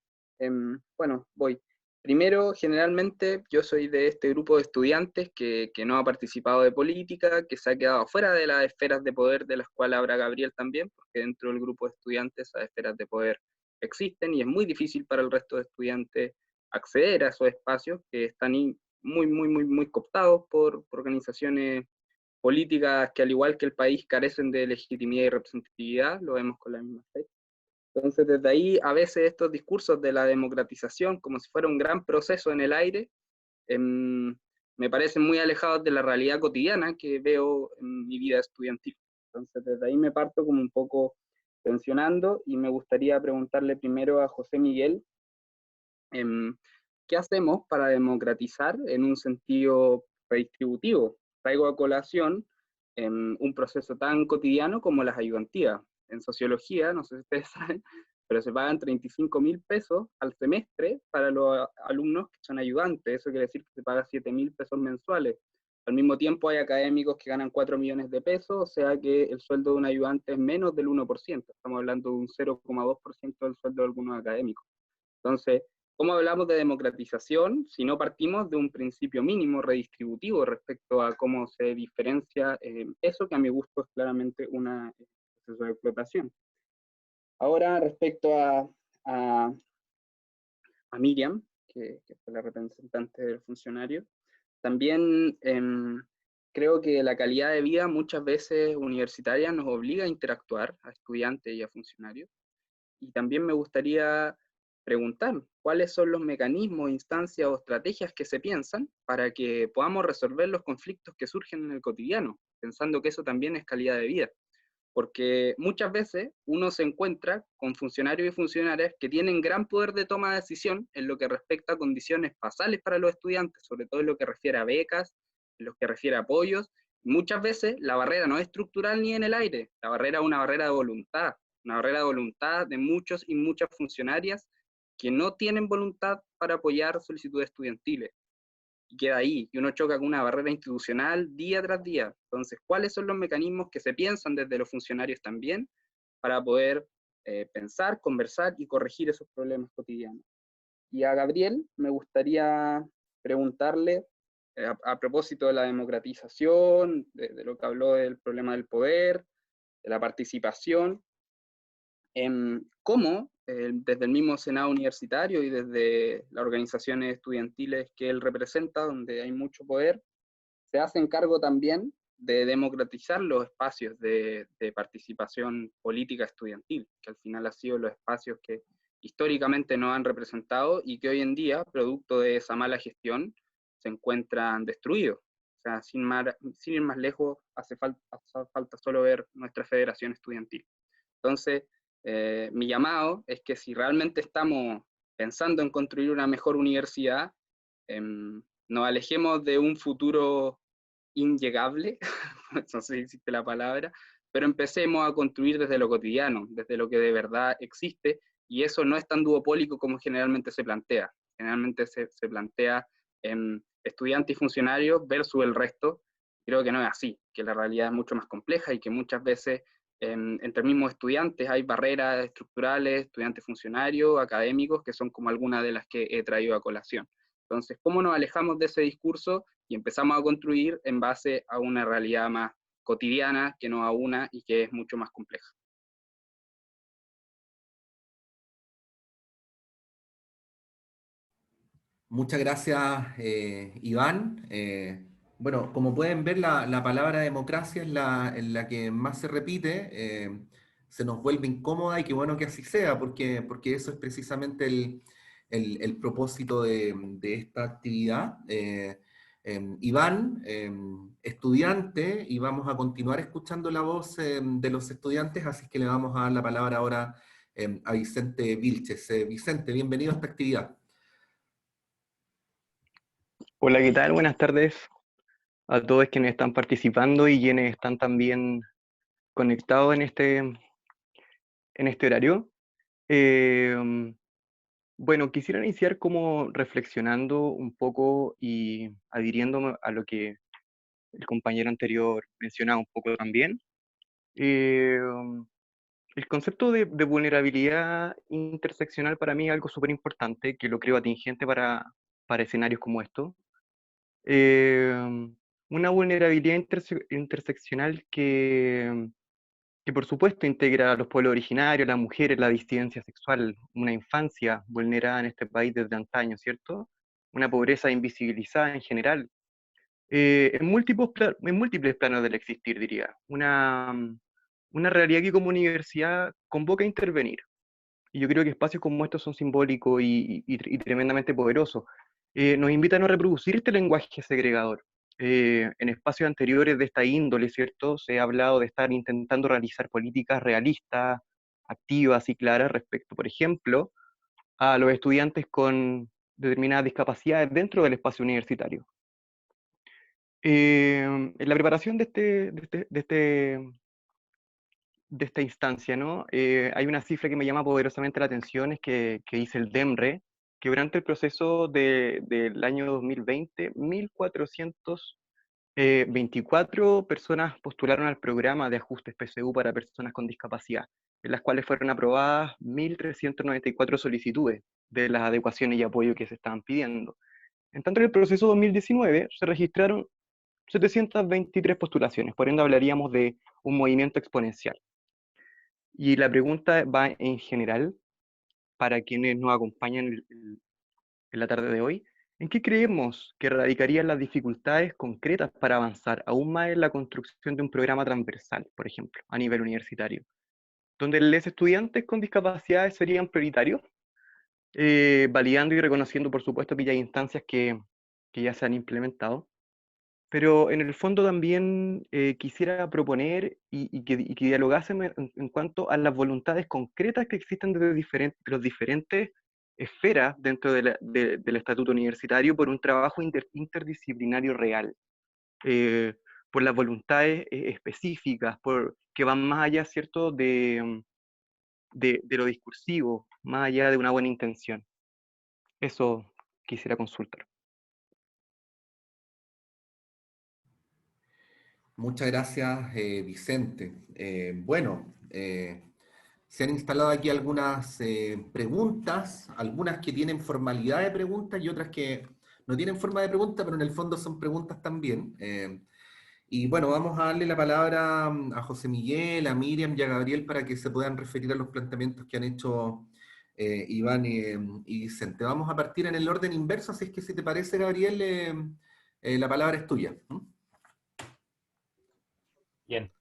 Bueno, voy. Primero, generalmente yo soy de este grupo de estudiantes que no ha participado de política, que se ha quedado fuera de las esferas de poder, de las cuales habla Gabriel también, porque dentro del grupo de estudiantes esas esferas de poder existen y es muy difícil para el resto de estudiantes acceder a esos espacios que están muy cooptados por organizaciones políticas que, al igual que el país, carecen de legitimidad y representatividad. Lo vemos con la misma fe. Entonces, desde ahí, a veces estos discursos de la democratización, como si fuera un gran proceso en el aire, me parecen muy alejados de la realidad cotidiana que veo en mi vida estudiantil. Entonces, desde ahí me parto como un poco tensionando, y me gustaría preguntarle primero a José Miguel, ¿qué hacemos para democratizar en un sentido redistributivo? Traigo a colación un proceso tan cotidiano como las ayudantías. En sociología, no sé si ustedes saben, pero se pagan 35.000 pesos al semestre para los alumnos que son ayudantes. Eso quiere decir que se paga 7.000 pesos mensuales. Al mismo tiempo hay académicos que ganan 4 millones de pesos, o sea que el sueldo de un ayudante es menos del 1%. Estamos hablando de un 0,2% del sueldo de algunos académicos. Entonces, ¿cómo hablamos de democratización si no partimos de un principio mínimo redistributivo respecto a cómo se diferencia eso, que a mi gusto es claramente un proceso de explotación? Ahora, respecto a Miriam, que fue la representante del funcionario, también creo que la calidad de vida muchas veces universitaria nos obliga a interactuar a estudiantes y a funcionarios. Y también me gustaría preguntar cuáles son los mecanismos, instancias o estrategias que se piensan para que podamos resolver los conflictos que surgen en el cotidiano, pensando que eso también es calidad de vida. Porque muchas veces uno se encuentra con funcionarios y funcionarias que tienen gran poder de toma de decisión en lo que respecta a condiciones basales para los estudiantes, sobre todo en lo que refiere a becas, en lo que refiere a apoyos. Muchas veces la barrera no es estructural ni en el aire, la barrera es una barrera de voluntad de muchos y muchas funcionarias que no tienen voluntad para apoyar solicitudes estudiantiles. Y queda ahí, y uno choca con una barrera institucional día tras día. Entonces, ¿cuáles son los mecanismos que se piensan desde los funcionarios también para poder pensar, conversar y corregir esos problemas cotidianos? Y a Gabriel me gustaría preguntarle, a propósito de la democratización, de lo que habló del problema del poder, de la participación, cómo desde el mismo Senado Universitario y desde las organizaciones estudiantiles que él representa, donde hay mucho poder, se hacen cargo también de democratizar los espacios de participación política estudiantil, que al final han sido los espacios que históricamente nos han representado y que hoy en día, producto de esa mala gestión, se encuentran destruidos. O sea, sin ir más lejos, hace falta solo ver nuestra federación estudiantil. Entonces, mi llamado es que si realmente estamos pensando en construir una mejor universidad, nos alejemos de un futuro inllegable, no sé si existe la palabra, pero empecemos a construir desde lo cotidiano, desde lo que de verdad existe, y eso no es tan duopólico como generalmente se plantea. Generalmente se plantea estudiantes y funcionarios versus el resto. Creo que no es así, que la realidad es mucho más compleja y que muchas veces entre mismos estudiantes hay barreras estructurales, estudiantes funcionarios, académicos, que son como algunas de las que he traído a colación. Entonces, ¿cómo nos alejamos de ese discurso y empezamos a construir en base a una realidad más cotidiana, que nos aúna y que es mucho más compleja? Muchas gracias, Iván. Bueno, como pueden ver, la palabra democracia es la que más se repite. se nos vuelve incómoda, y qué bueno que así sea, porque eso es precisamente el propósito de esta actividad. Iván, estudiante, y vamos a continuar escuchando la voz de los estudiantes, así que le vamos a dar la palabra ahora a Vicente Vilches. Vicente, bienvenido a esta actividad. Hola, ¿qué tal? Buenas tardes a todos quienes están participando y quienes están también conectados en este horario. Bueno, quisiera iniciar como reflexionando un poco y adhiriéndome a lo que el compañero anterior mencionaba un poco también. Eh, el concepto de vulnerabilidad interseccional para mí es algo súper importante, que lo creo atingente para escenarios como estos. Una vulnerabilidad interseccional que por supuesto integra a los pueblos originarios, las mujeres, la disidencia sexual, una infancia vulnerada en este país desde antaño, ¿cierto? Una pobreza invisibilizada en general, en múltiples planos del existir, diría. Una realidad que como universidad convoca a intervenir. Y yo creo que espacios como estos son simbólicos y tremendamente poderosos. Nos invitan a no reproducir este lenguaje segregador. En espacios anteriores de esta índole, ¿cierto? Se ha hablado de estar intentando realizar políticas realistas, activas y claras respecto, por ejemplo, a los estudiantes con determinadas discapacidades dentro del espacio universitario. En la preparación de esta instancia, ¿no? Hay una cifra que me llama poderosamente la atención, es que dice el DEMRE, que durante el proceso del año 2020, 1.424 personas postularon al programa de ajustes PSU para personas con discapacidad, en las cuales fueron aprobadas 1.394 solicitudes de las adecuaciones y apoyo que se estaban pidiendo. En tanto, en el proceso 2019 se registraron 723 postulaciones, por ende hablaríamos de un movimiento exponencial. Y la pregunta va en general, para quienes nos acompañan en la tarde de hoy, ¿en qué creemos que radicarían las dificultades concretas para avanzar aún más en la construcción de un programa transversal, por ejemplo, a nivel universitario, donde los estudiantes con discapacidades serían prioritarios, validando y reconociendo, por supuesto, que ya hay instancias que ya se han implementado? Pero en el fondo también quisiera proponer y que dialogásemos en cuanto a las voluntades concretas que existen desde los diferentes esferas dentro del estatuto universitario por un trabajo interdisciplinario real, por las voluntades específicas, que van más allá, ¿cierto?, de lo discursivo, más allá de una buena intención. Eso quisiera consultar. Muchas gracias, Vicente. Bueno, se han instalado aquí algunas preguntas, algunas que tienen formalidad de preguntas y otras que no tienen forma de pregunta, pero en el fondo son preguntas también. Y bueno, vamos a darle la palabra a José Miguel, a Miriam y a Gabriel para que se puedan referir a los planteamientos que han hecho Iván y Vicente. Vamos a partir en el orden inverso, así es que si te parece, Gabriel, la palabra es tuya. Bien,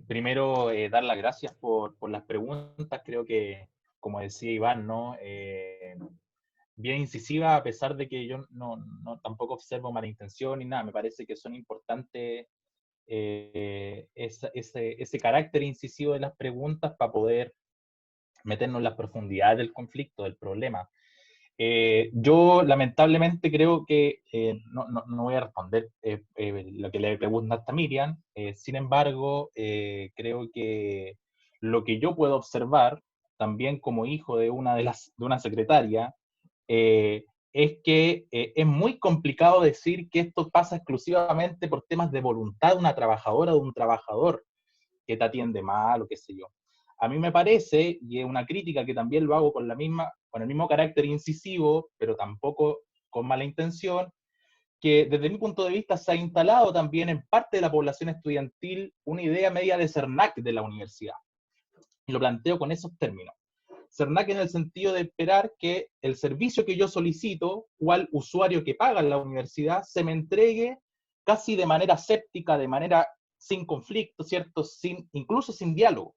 primero dar las gracias por las preguntas. Creo que, como decía Iván, ¿no? Bien incisiva, a pesar de que yo tampoco observo mala intención ni nada. Me parece que son importantes ese carácter incisivo de las preguntas para poder meternos en las profundidades del conflicto, del problema. Yo lamentablemente creo que no voy a responder lo que le pregunta a Miriam. Sin embargo, creo que lo que yo puedo observar, también como hijo de una secretaria, es que es muy complicado decir que esto pasa exclusivamente por temas de voluntad de una trabajadora o de un trabajador que te atiende mal o qué sé yo. A mí me parece, y es una crítica que también lo hago con el mismo carácter incisivo, pero tampoco con mala intención, que desde mi punto de vista se ha instalado también en parte de la población estudiantil una idea media de CERNAC de la universidad. Y lo planteo con esos términos. CERNAC en el sentido de esperar que el servicio que yo solicito, cual usuario que paga en la universidad, se me entregue casi de manera séptica, de manera sin conflicto, ¿cierto? Incluso sin diálogo.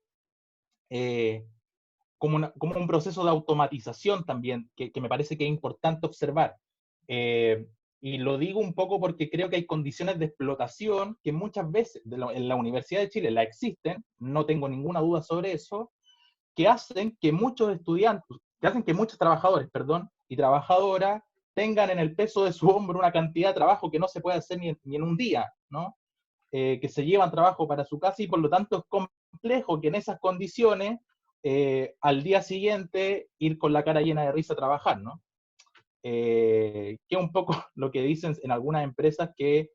como un proceso de automatización también, que me parece que es importante observar. Y lo digo un poco porque creo que hay condiciones de explotación que muchas veces en la Universidad de Chile la existen, no tengo ninguna duda sobre eso, que hacen que muchos estudiantes, que hacen que muchos trabajadores, perdón, y trabajadoras tengan en el peso de su hombro una cantidad de trabajo que no se puede hacer ni en un día, ¿no? Que se llevan trabajo para su casa y por lo tanto es complejo que en esas condiciones al día siguiente ir con la cara llena de risa a trabajar, ¿no? Que es un poco lo que dicen en algunas empresas que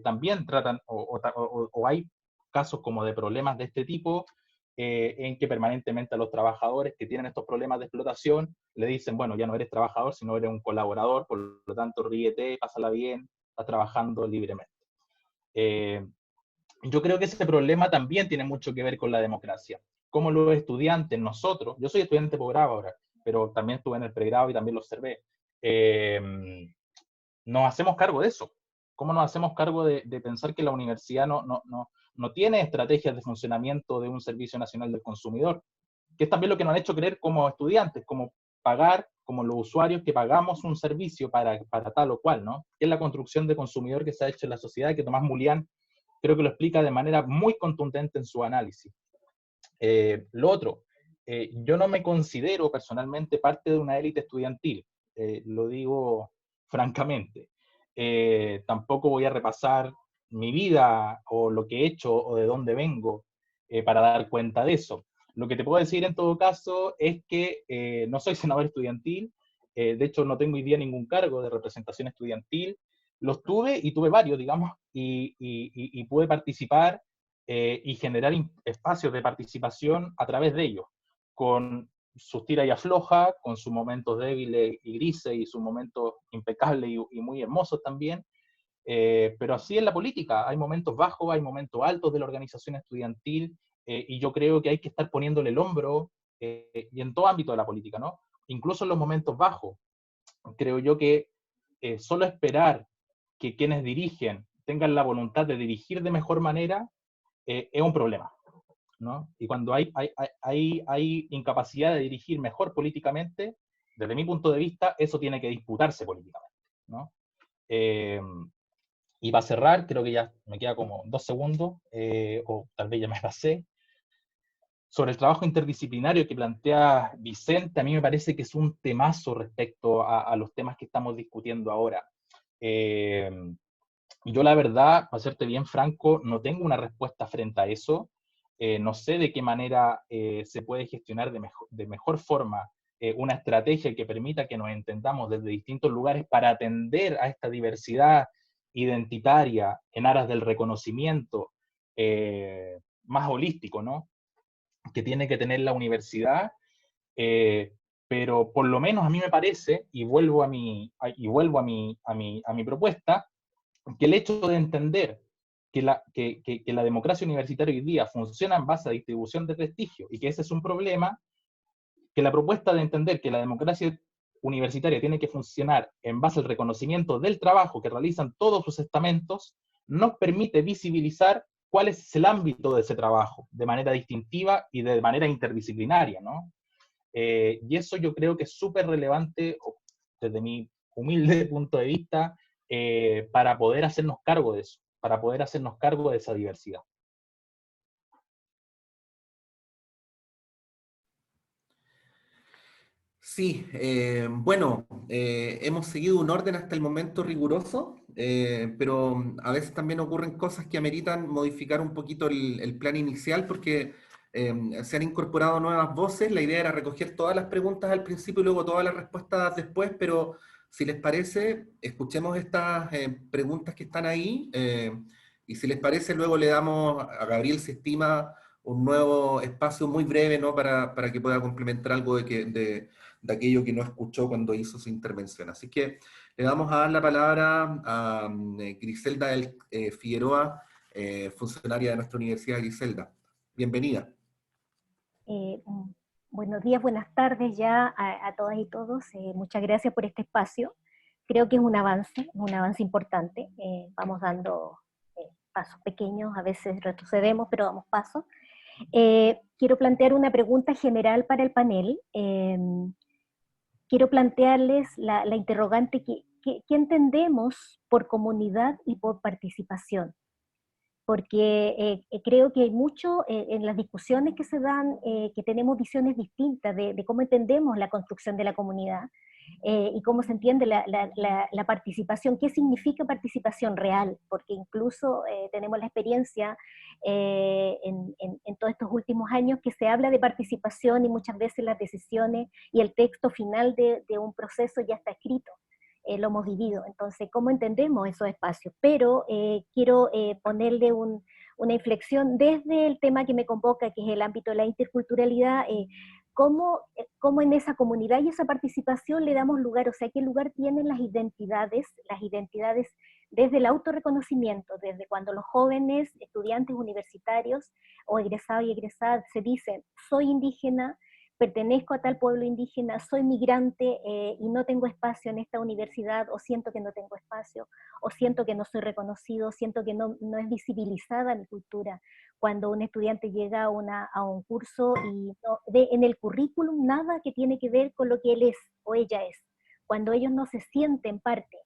también tratan, o hay casos como de problemas de este tipo, en que permanentemente a los trabajadores que tienen estos problemas de explotación le dicen, bueno, ya no eres trabajador, sino eres un colaborador, por lo tanto ríete, pásala bien, estás trabajando libremente. Yo creo que ese problema también tiene mucho que ver con la democracia. Como los estudiantes, nosotros, yo soy estudiante de posgrado ahora, pero también estuve en el pregrado y también lo observé, nos hacemos cargo de eso. ¿Cómo nos hacemos cargo de pensar que la universidad no tiene estrategias de funcionamiento de un servicio nacional del consumidor? Que es también lo que nos han hecho creer como estudiantes, como pagar, como los usuarios que pagamos un servicio para tal o cual, ¿no? Que es la construcción de consumidor que se ha hecho en la sociedad, que Tomás Mulián creo que lo explica de manera muy contundente en su análisis. Lo otro, yo no me considero personalmente parte de una élite estudiantil, lo digo francamente. Tampoco voy a repasar mi vida o lo que he hecho o de dónde vengo para dar cuenta de eso. Lo que te puedo decir en todo caso es que no soy senador estudiantil, de hecho no tengo hoy día ningún cargo de representación estudiantil, los tuve y tuve varios, digamos, y pude participar y generar espacios de participación a través de ellos, con sus tiras y aflojas, con sus momentos débiles y grises y sus momentos impecables y muy hermosos también, pero así es la política, hay momentos bajos, hay momentos altos de la organización estudiantil, y yo creo que hay que estar poniéndole el hombro, y en todo ámbito de la política, ¿no? Incluso en los momentos bajos, creo yo que solo esperar que quienes dirigen tengan la voluntad de dirigir de mejor manera es un problema, ¿no? Y cuando hay incapacidad de dirigir mejor políticamente, desde mi punto de vista, eso tiene que disputarse políticamente, ¿no? Y para cerrar, creo que ya me queda como 2 segundos, o tal vez ya me pasé, sobre el trabajo interdisciplinario que plantea Vicente, a mí me parece que es un temazo respecto a los temas que estamos discutiendo ahora. Yo la verdad, para serte bien franco, no tengo una respuesta frente a eso. No sé de qué manera se puede gestionar de mejor forma una estrategia que permita que nos entendamos desde distintos lugares para atender a esta diversidad identitaria en aras del reconocimiento más holístico, ¿no? Que tiene que tener la universidad, pero por lo menos a mí me parece, y vuelvo a mi propuesta, que el hecho de entender que la democracia universitaria hoy día funciona en base a distribución de prestigio y que ese es un problema, que la propuesta de entender que la democracia universitaria tiene que funcionar en base al reconocimiento del trabajo que realizan todos sus estamentos, nos permite visibilizar cuál es el ámbito de ese trabajo de manera distintiva y de manera interdisciplinaria, ¿no? Y eso yo creo que es súper relevante desde mi humilde punto de vista para poder hacernos cargo de eso, para poder hacernos cargo de esa diversidad. Sí, bueno, hemos seguido un orden hasta el momento riguroso, pero a veces también ocurren cosas que ameritan modificar un poquito el plan inicial porque se han incorporado nuevas voces. La idea era recoger todas las preguntas al principio y luego todas las respuestas después, pero si les parece, escuchemos estas preguntas que están ahí y si les parece, luego le damos a Gabriel, si estima, un nuevo espacio muy breve, ¿no? para que pueda complementar algo de aquello que no escuchó cuando hizo su intervención. Así que le vamos a dar la palabra a Griselda Figueroa, funcionaria de nuestra universidad. Griselda, bienvenida. Buenos días, buenas tardes ya a todas y todos. Muchas gracias por este espacio. Creo que es un avance importante. Vamos dando pasos pequeños, a veces retrocedemos, pero damos pasos. Quiero plantear una pregunta general para el panel. Quiero plantearles la interrogante ¿qué entendemos por comunidad y por participación? Porque creo que hay mucho en las discusiones que se dan, que tenemos visiones distintas de cómo entendemos la construcción de la comunidad y cómo se entiende la participación, qué significa participación real, porque incluso tenemos la experiencia en todos estos últimos años que se habla de participación y muchas veces las decisiones y el texto final de un proceso ya está escrito. Lo hemos vivido. Entonces, ¿cómo entendemos esos espacios? Pero quiero ponerle una inflexión desde el tema que me convoca, que es el ámbito de la interculturalidad, cómo en esa comunidad y esa participación le damos lugar, o sea, qué lugar tienen las identidades desde el autorreconocimiento, desde cuando los jóvenes, estudiantes universitarios o egresados y egresadas se dicen, soy indígena, pertenezco a tal pueblo indígena, soy migrante y no tengo espacio en esta universidad, o siento que no tengo espacio, o siento que no soy reconocido, siento que no es visibilizada mi cultura. Cuando un estudiante llega a un curso y no ve en el currículum nada que tiene que ver con lo que él es o ella es, cuando ellos no se sienten parte.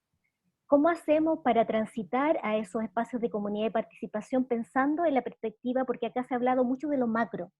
¿Cómo hacemos para transitar a esos espacios de comunidad y participación pensando en la perspectiva, porque acá se ha hablado mucho de lo macro,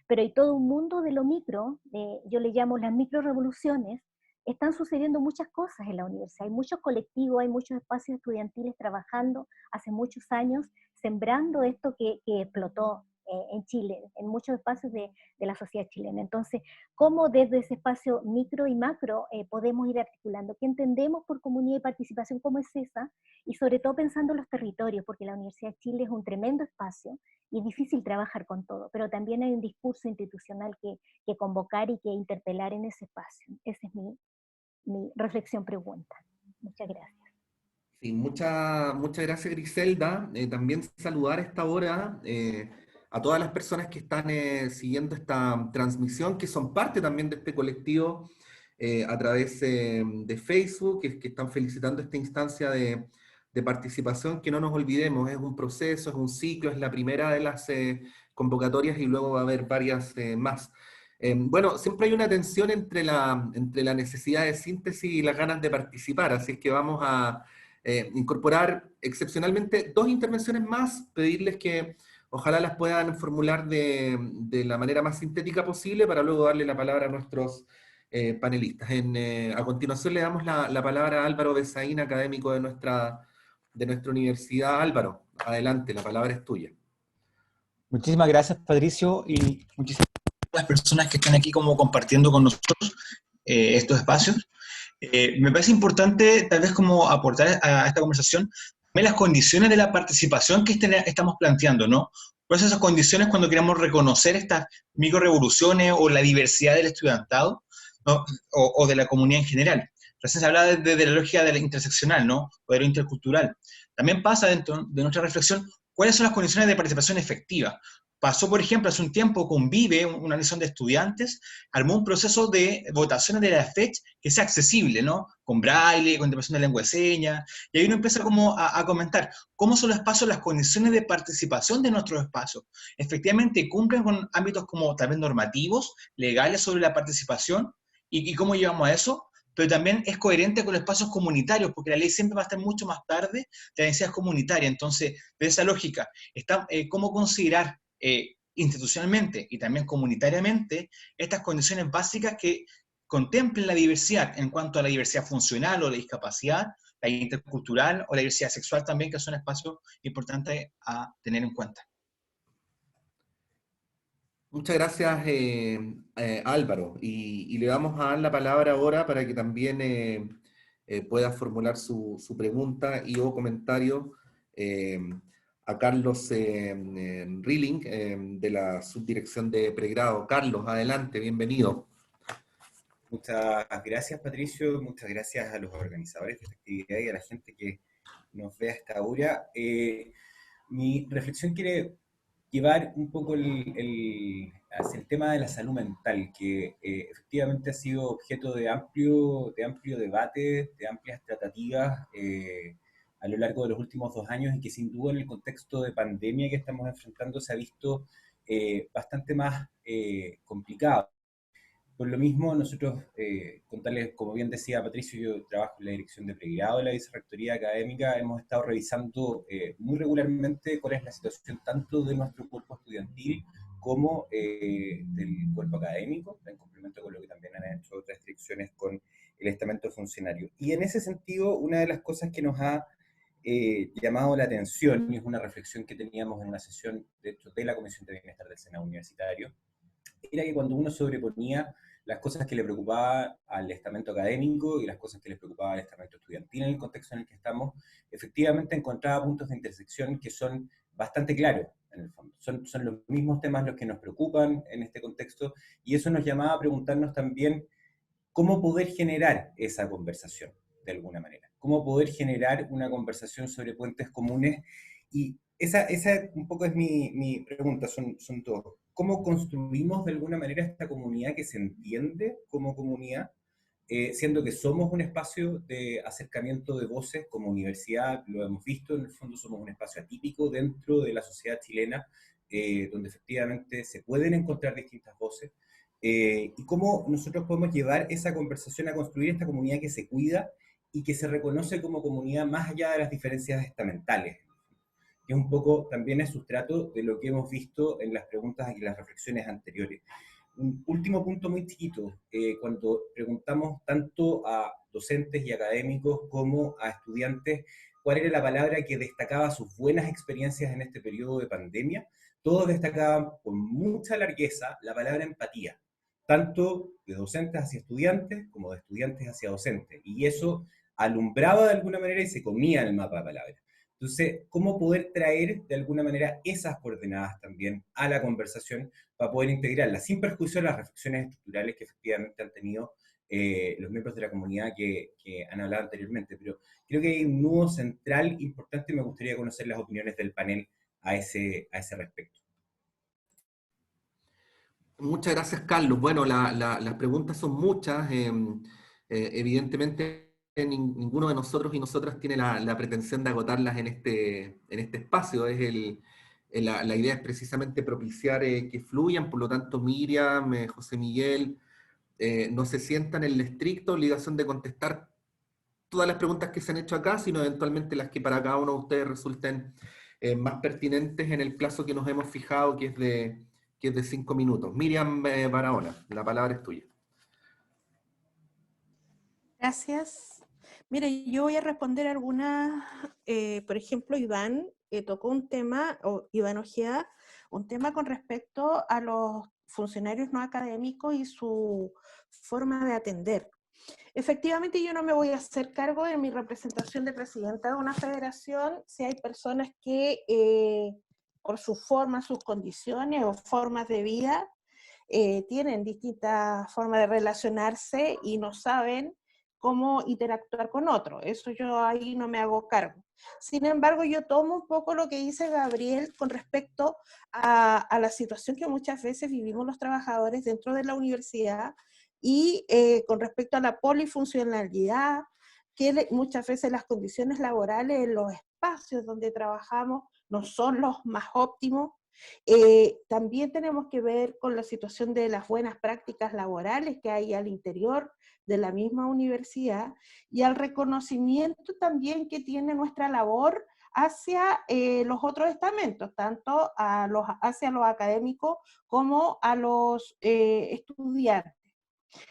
pero hay todo un mundo de lo micro, yo le llamo las microrevoluciones, están sucediendo muchas cosas en la universidad, hay muchos colectivos, hay muchos espacios estudiantiles trabajando hace muchos años, sembrando esto que explotó en Chile, en muchos espacios de la sociedad chilena. Entonces, ¿cómo desde ese espacio micro y macro podemos ir articulando? ¿Qué entendemos por comunidad y participación? ¿Cómo es esa? Y sobre todo pensando en los territorios, porque la Universidad de Chile es un tremendo espacio, y es difícil trabajar con todo, pero también hay un discurso institucional que convocar y que interpelar en ese espacio. Esa es mi reflexión pregunta. Muchas gracias. Sí, muchas gracias, Griselda. También saludar a esta hora a todas las personas que están siguiendo esta transmisión, que son parte también de este colectivo a través de Facebook, que están felicitando esta instancia de participación, que no nos olvidemos, es un proceso, es un ciclo, es la primera de las convocatorias y luego va a haber varias más. Bueno, siempre hay una tensión entre la necesidad de síntesis y las ganas de participar, así es que vamos a incorporar excepcionalmente 2 intervenciones más, pedirles que ojalá las puedan formular de la manera más sintética posible para luego darle la palabra a nuestros panelistas. A continuación le damos la palabra a Álvaro Besaín, académico de nuestra universidad. Álvaro, adelante, la palabra es tuya. Muchísimas gracias, Patricio, y muchísimas gracias a las personas que están aquí como compartiendo con nosotros estos espacios. Me parece importante tal vez como aportar a esta conversación también las condiciones de la participación que estamos planteando, ¿no? ¿Cuáles son esas condiciones cuando queremos reconocer estas microrevoluciones o la diversidad del estudiantado, ¿no? o de la comunidad en general? Recién se hablaba de la lógica de la interseccional, ¿no? O de lo intercultural. También pasa dentro de nuestra reflexión cuáles son las condiciones de participación efectiva. Pasó, por ejemplo, hace un tiempo con Vive, una organización de estudiantes, armó un proceso de votaciones de la FECH que sea accesible, ¿no? Con braille, con interpretación de lengua de señas, y ahí uno empieza como a comentar cómo son los espacios, las condiciones de participación de nuestros espacios. Efectivamente cumplen con ámbitos como tal vez normativos, legales sobre la participación, y cómo llevamos a eso, pero también es coherente con los espacios comunitarios, porque la ley siempre va a estar mucho más tarde de la necesidad comunitaria. Entonces, de esa lógica, ¿cómo considerar institucionalmente y también comunitariamente estas condiciones básicas que contemplen la diversidad en cuanto a la diversidad funcional o la discapacidad, la intercultural o la diversidad sexual también, que son espacios importantes a tener en cuenta? Muchas gracias, Álvaro. Y le vamos a dar la palabra ahora para que también pueda formular su pregunta y o comentario a Carlos Rilling, de la Subdirección de Pregrado. Carlos, adelante, bienvenido. Muchas gracias, Patricio, muchas gracias a los organizadores de esta actividad y a la gente que nos ve a esta hora. Mi reflexión quiere llevar un poco hacia el tema de la salud mental, que efectivamente ha sido objeto de amplio debate, de amplias tratativas a lo largo de los últimos 2 años, y que sin duda en el contexto de pandemia que estamos enfrentando se ha visto bastante más complicado. Por lo mismo, nosotros, contarles, como bien decía Patricio, yo trabajo en la dirección de pregrado de la Vicerrectoría Académica, hemos estado revisando muy regularmente cuál es la situación tanto de nuestro cuerpo estudiantil como del cuerpo académico, en complemento con lo que también han hecho otras direcciones con el estamento funcionario. Y en ese sentido, una de las cosas que nos ha llamado la atención, y es una reflexión que teníamos en una sesión, de hecho, de la Comisión de Bienestar del Senado Universitario, era que cuando uno sobreponía las cosas que le preocupaba al estamento académico y las cosas que le preocupaba al estamento estudiantil en el contexto en el que estamos, efectivamente encontraba puntos de intersección que son bastante claros, en el fondo. Son los mismos temas los que nos preocupan en este contexto, y eso nos llamaba a preguntarnos también cómo poder generar esa conversación, de alguna manera. Cómo poder generar una conversación sobre puentes comunes, y esa un poco es mi pregunta, son dos. ¿Cómo construimos de alguna manera esta comunidad que se entiende como comunidad, siendo que somos un espacio de acercamiento de voces como universidad, lo hemos visto, en el fondo somos un espacio atípico dentro de la sociedad chilena, donde efectivamente se pueden encontrar distintas voces, y cómo nosotros podemos llevar esa conversación a construir esta comunidad que se cuida y que se reconoce como comunidad más allá de las diferencias estamentales, que un poco también es sustrato de lo que hemos visto en las preguntas y las reflexiones anteriores. Un último punto muy chiquito, cuando preguntamos tanto a docentes y académicos como a estudiantes cuál era la palabra que destacaba sus buenas experiencias en este periodo de pandemia, todos destacaban con mucha largueza la palabra empatía, tanto de docentes hacia estudiantes como de estudiantes hacia docentes, y eso alumbraba de alguna manera y se comía en el mapa de palabras. Entonces, ¿cómo poder traer de alguna manera esas coordenadas también a la conversación para poder integrarlas, sin perjuicio de las reflexiones estructurales que efectivamente han tenido los miembros de la comunidad que han hablado anteriormente? Pero creo que hay un nudo central importante y me gustaría conocer las opiniones del panel a ese respecto. Muchas gracias, Carlos. Bueno, las preguntas son muchas. Evidentemente, ninguno de nosotros y nosotras tiene la pretensión de agotarlas en este espacio. La idea es precisamente propiciar que fluyan, por lo tanto, Miriam, José Miguel, no se sientan en la estricta obligación de contestar todas las preguntas que se han hecho acá, sino eventualmente las que para cada uno de ustedes resulten más pertinentes en el plazo que nos hemos fijado, que es de 5 minutos. Miriam Barahona, la palabra es tuya. Gracias. Mire, yo voy a responder algunas, por ejemplo, Iván tocó un tema, o Iván Ojeda, un tema con respecto a los funcionarios no académicos y su forma de atender. Efectivamente, yo no me voy a hacer cargo en mi representación de presidenta de una federación si hay personas que por su forma, sus condiciones o formas de vida tienen distintas formas de relacionarse y no saben cómo interactuar con otros. Eso yo ahí no me hago cargo. Sin embargo, yo tomo un poco lo que dice Gabriel con respecto a la situación que muchas veces vivimos los trabajadores dentro de la universidad y con respecto a la polifuncionalidad, que muchas veces las condiciones laborales en los espacios donde trabajamos no son los más óptimos. También tenemos que ver con la situación de las buenas prácticas laborales que hay al interior de la misma universidad y al reconocimiento también que tiene nuestra labor hacia los otros estamentos, tanto hacia los académicos como a los estudiantes.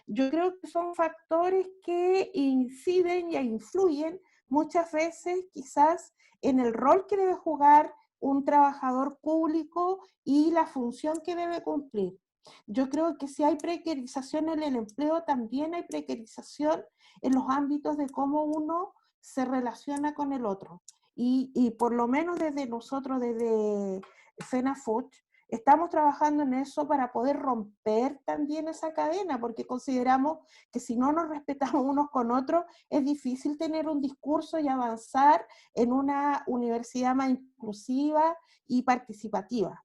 Yo creo que son factores que inciden y influyen muchas veces quizás en el rol que debe jugar un trabajador público y la función que debe cumplir. Yo creo que si hay precarización en el empleo, también hay precarización en los ámbitos de cómo uno se relaciona con el otro. Y por lo menos desde nosotros, desde FENAFUCH, estamos trabajando en eso para poder romper también esa cadena, porque consideramos que si no nos respetamos unos con otros, es difícil tener un discurso y avanzar en una universidad más inclusiva y participativa.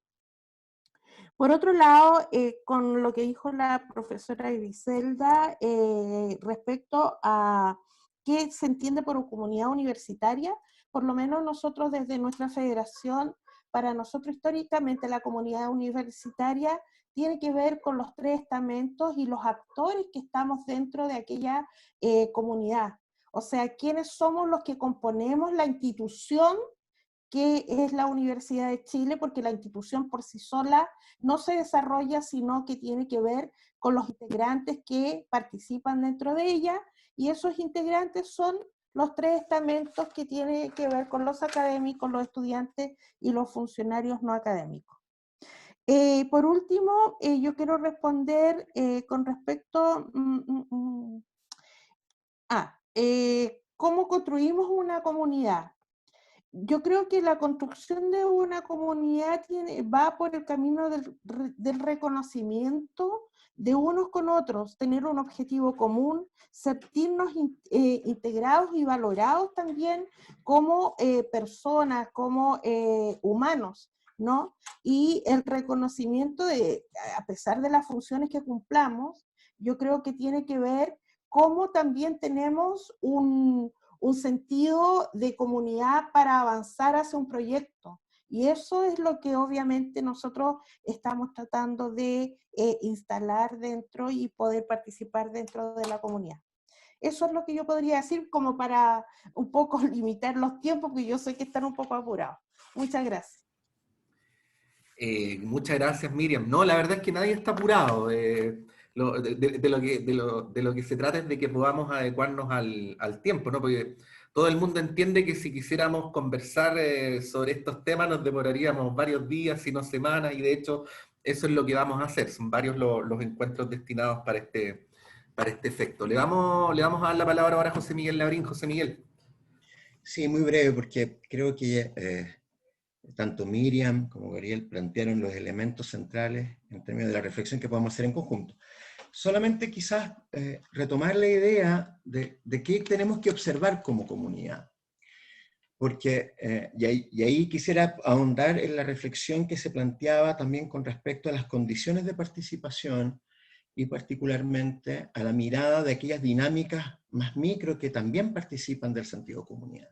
Por otro lado, con lo que dijo la profesora Griselda respecto a qué se entiende por comunidad universitaria, por lo menos nosotros desde nuestra federación para nosotros históricamente la comunidad universitaria tiene que ver con los 3 estamentos y los actores que estamos dentro de aquella comunidad. O sea, quiénes somos los que componemos la institución que es la Universidad de Chile, porque la institución por sí sola no se desarrolla, sino que tiene que ver con los integrantes que participan dentro de ella, y esos integrantes son los 3 estamentos que tienen que ver con los académicos, los estudiantes y los funcionarios no académicos. Por último, yo quiero responder con respecto a cómo construimos una comunidad. Yo creo que la construcción de una comunidad va por el camino del reconocimiento de unos con otros, tener un objetivo común, sentirnos integrados y valorados también como personas, como humanos, ¿no? Y el reconocimiento a pesar de las funciones que cumplamos, yo creo que tiene que ver cómo también tenemos un sentido de comunidad para avanzar hacia un proyecto. Y eso es lo que obviamente nosotros estamos tratando de instalar dentro y poder participar dentro de la comunidad. Eso es lo que yo podría decir como para un poco limitar los tiempos, porque yo sé que están un poco apurados. Muchas gracias. Muchas gracias, Miriam. No, la verdad es que nadie está apurado. De lo que se trata es de que podamos adecuarnos al tiempo, ¿no? Porque todo el mundo entiende que si quisiéramos conversar sobre estos temas nos demoraríamos varios días, si no semanas, y de hecho eso es lo que vamos a hacer. Son varios los encuentros destinados para este efecto. Le vamos a dar la palabra ahora a José Miguel Labrín. José Miguel. Sí, muy breve, porque creo que tanto Miriam como Gabriel plantearon los elementos centrales en términos de la reflexión que podemos hacer en conjunto. Solamente quizás retomar la idea de qué tenemos que observar como comunidad. Porque, y ahí quisiera ahondar en la reflexión que se planteaba también con respecto a las condiciones de participación y particularmente a la mirada de aquellas dinámicas más micro que también participan del sentido comunidad.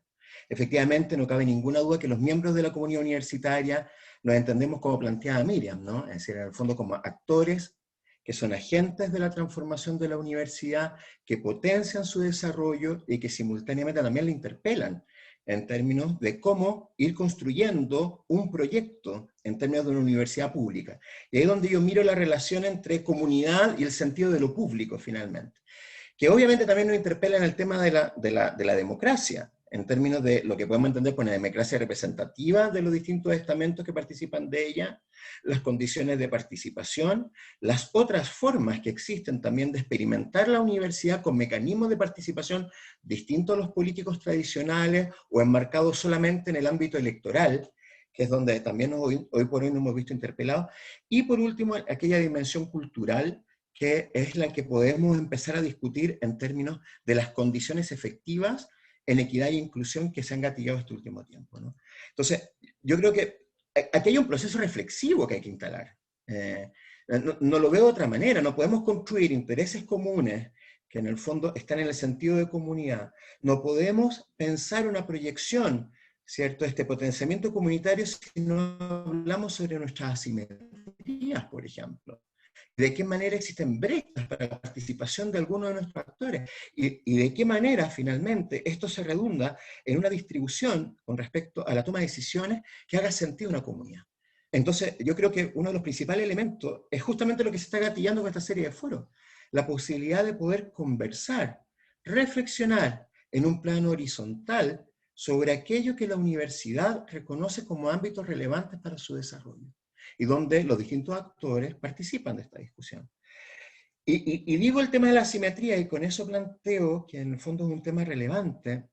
Efectivamente, no cabe ninguna duda que los miembros de la comunidad universitaria nos entendemos como planteaba Miriam, ¿no? Es decir, en el fondo como actores que son agentes de la transformación de la universidad, que potencian su desarrollo y que simultáneamente también le interpelan en términos de cómo ir construyendo un proyecto en términos de una universidad pública. Y ahí es donde yo miro la relación entre comunidad y el sentido de lo público, finalmente. Que obviamente también nos interpela en el tema de la democracia, en términos de lo que podemos entender por una democracia representativa de los distintos estamentos que participan de ella, las condiciones de participación, las otras formas que existen también de experimentar la universidad con mecanismos de participación distintos a los políticos tradicionales o enmarcados solamente en el ámbito electoral, que es donde también hoy por hoy nos hemos visto interpelados, y por último aquella dimensión cultural que es la que podemos empezar a discutir en términos de las condiciones efectivas en equidad e inclusión que se han gatillado este último tiempo, ¿no? Entonces, yo creo que aquí hay un proceso reflexivo que hay que instalar. No lo veo de otra manera, no podemos construir intereses comunes que en el fondo están en el sentido de comunidad. No podemos pensar una proyección, ¿cierto?, este potenciamiento comunitario si no hablamos sobre nuestras asimetrías, por ejemplo. De qué manera existen brechas para la participación de algunos de nuestros actores y de qué manera finalmente esto se redunda en una distribución con respecto a la toma de decisiones que haga sentido a una comunidad. Entonces yo creo que uno de los principales elementos es justamente lo que se está gatillando con esta serie de foros, la posibilidad de poder conversar, reflexionar en un plano horizontal sobre aquello que la universidad reconoce como ámbitos relevantes para su desarrollo, y donde los distintos actores participan de esta discusión. Y digo el tema de la asimetría, y con eso planteo que en el fondo es un tema relevante,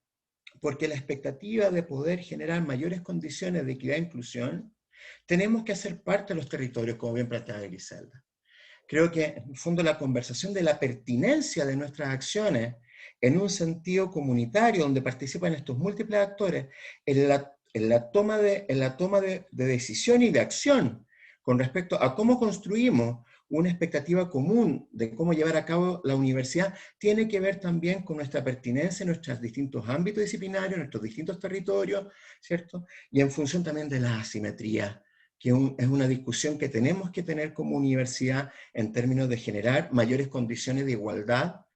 porque la expectativa de poder generar mayores condiciones de equidad e inclusión, tenemos que hacer parte de los territorios, como bien planteaba Griselda. Creo que en el fondo la conversación de la pertinencia de nuestras acciones en un sentido comunitario, donde participan estos múltiples actores, en la toma de decisión y de acción con respecto a cómo construimos una expectativa común de cómo llevar a cabo la universidad, tiene que ver también con nuestra pertinencia en nuestros distintos ámbitos disciplinarios, en nuestros distintos territorios, ¿cierto? Y en función también de la asimetría, que es una discusión que tenemos que tener como universidad en términos de generar mayores condiciones de igualdad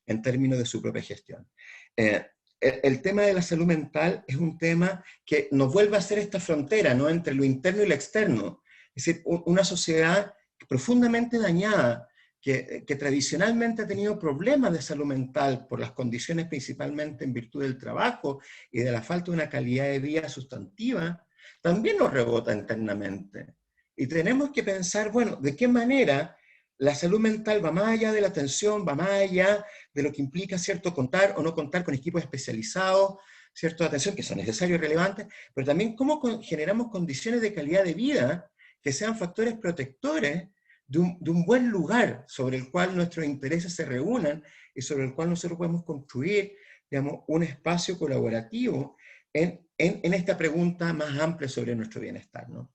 en términos de su propia gestión. El tema de la salud mental es un tema que nos vuelve a hacer esta frontera, ¿no?, entre lo interno y lo externo. Es decir, una sociedad profundamente dañada, que tradicionalmente ha tenido problemas de salud mental por las condiciones principalmente en virtud del trabajo y de la falta de una calidad de vida sustantiva, también nos rebota internamente. Y tenemos que pensar, bueno, ¿de qué manera la salud mental va más allá de la atención, va más allá de lo que implica, ¿cierto?, contar o no contar con equipos especializados, ¿cierto?, de atención, que son necesarios y relevantes, pero también cómo generamos condiciones de calidad de vida que sean factores protectores de un buen lugar sobre el cual nuestros intereses se reúnan y sobre el cual nosotros podemos construir, digamos, un espacio colaborativo en esta pregunta más amplia sobre nuestro bienestar, ¿no?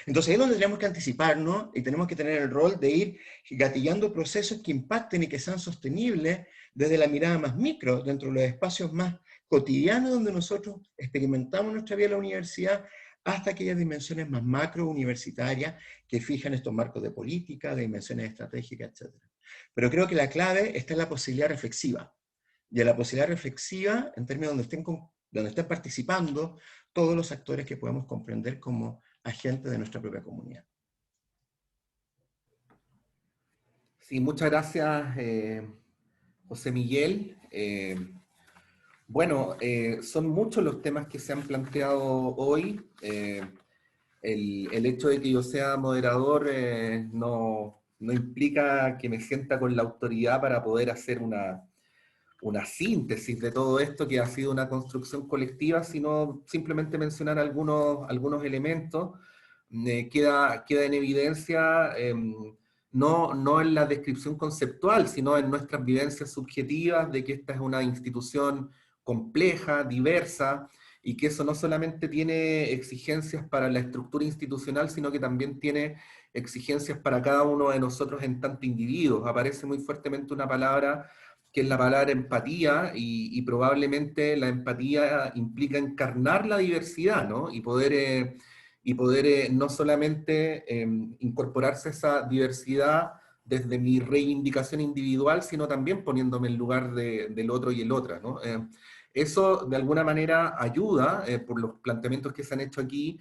Entonces ahí es donde tenemos que anticiparnos y tenemos que tener el rol de ir gatillando procesos que impacten y que sean sostenibles desde la mirada más micro, dentro de los espacios más cotidianos donde nosotros experimentamos nuestra vida en la universidad, hasta aquellas dimensiones más macro universitarias que fijan estos marcos de política, de dimensiones estratégicas, etc. Pero creo que la clave está en la posibilidad reflexiva, y en la posibilidad reflexiva en términos donde estén participando todos los actores que podemos comprender como agentes de nuestra propia comunidad. Sí, muchas gracias, José Miguel. Bueno, son muchos los temas que se han planteado hoy. El hecho de que yo sea moderador no implica que me sienta con la autoridad para poder hacer una síntesis de todo esto que ha sido una construcción colectiva, sino simplemente mencionar algunos elementos. Queda en evidencia, no en la descripción conceptual, sino en nuestras vivencias subjetivas de que esta es una institución compleja, diversa, y que eso no solamente tiene exigencias para la estructura institucional, sino que también tiene exigencias para cada uno de nosotros en tanto individuos. Aparece muy fuertemente una palabra que es la palabra empatía, y probablemente la empatía implica encarnar la diversidad, ¿no? Y poder no solamente incorporarse a esa diversidad desde mi reivindicación individual, sino también poniéndome en lugar del otro y el otra, ¿no? Eso de alguna manera ayuda, por los planteamientos que se han hecho aquí,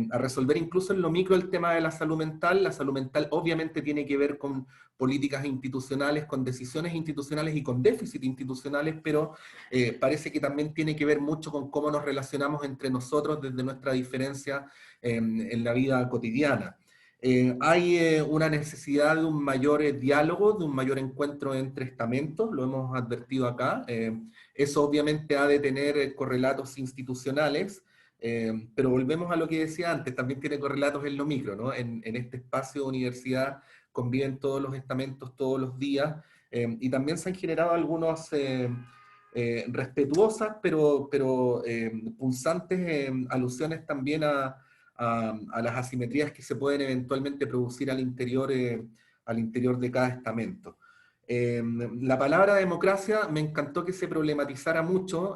a resolver incluso en lo micro el tema de la salud mental. La salud mental obviamente tiene que ver con políticas institucionales, con decisiones institucionales y con déficit institucionales, pero parece que también tiene que ver mucho con cómo nos relacionamos entre nosotros desde nuestra diferencia en la vida cotidiana. Hay una necesidad de un mayor diálogo, de un mayor encuentro entre estamentos, lo hemos advertido acá. Eso obviamente ha de tener correlatos institucionales, pero volvemos a lo que decía antes, también tiene correlatos en lo micro, ¿no? En este espacio de universidad conviven todos los estamentos todos los días, y también se han generado algunos respetuosas, pero punzantes alusiones también a las asimetrías que se pueden eventualmente producir al interior de cada estamento. La palabra democracia me encantó que se problematizara mucho.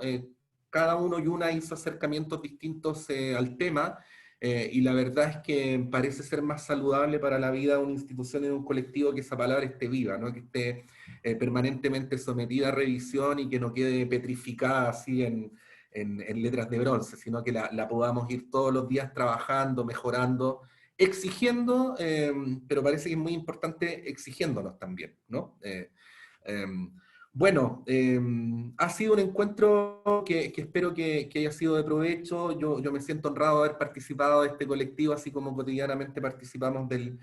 Cada uno y una hizo acercamientos distintos al tema, y la verdad es que parece ser más saludable para la vida de una institución y de un colectivo que esa palabra esté viva, ¿no? Que esté permanentemente sometida a revisión y que no quede petrificada así en letras de bronce, sino que la podamos ir todos los días trabajando, mejorando, exigiendo, pero parece que es muy importante exigiéndonos también, ¿no? Bueno, ha sido un encuentro que espero que haya sido de provecho. Yo me siento honrado de haber participado de este colectivo, así como cotidianamente participamos de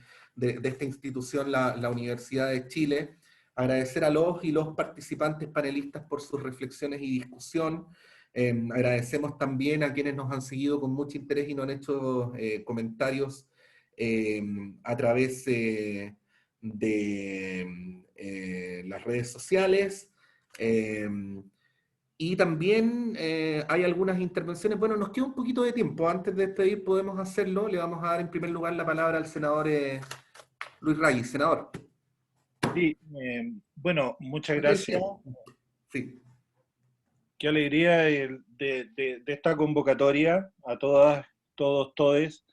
esta institución, la Universidad de Chile. Agradecer a los y los participantes panelistas por sus reflexiones y discusión. Agradecemos también a quienes nos han seguido con mucho interés y nos han hecho comentarios a través de las redes sociales, y también hay algunas intervenciones. Bueno, nos queda un poquito de tiempo. Antes de despedir podemos hacerlo. Le vamos a dar en primer lugar la palabra al senador Luis Raggi, senador. Sí, bueno, muchas gracias. Sí. Qué alegría de esta convocatoria a todas, todos, todes.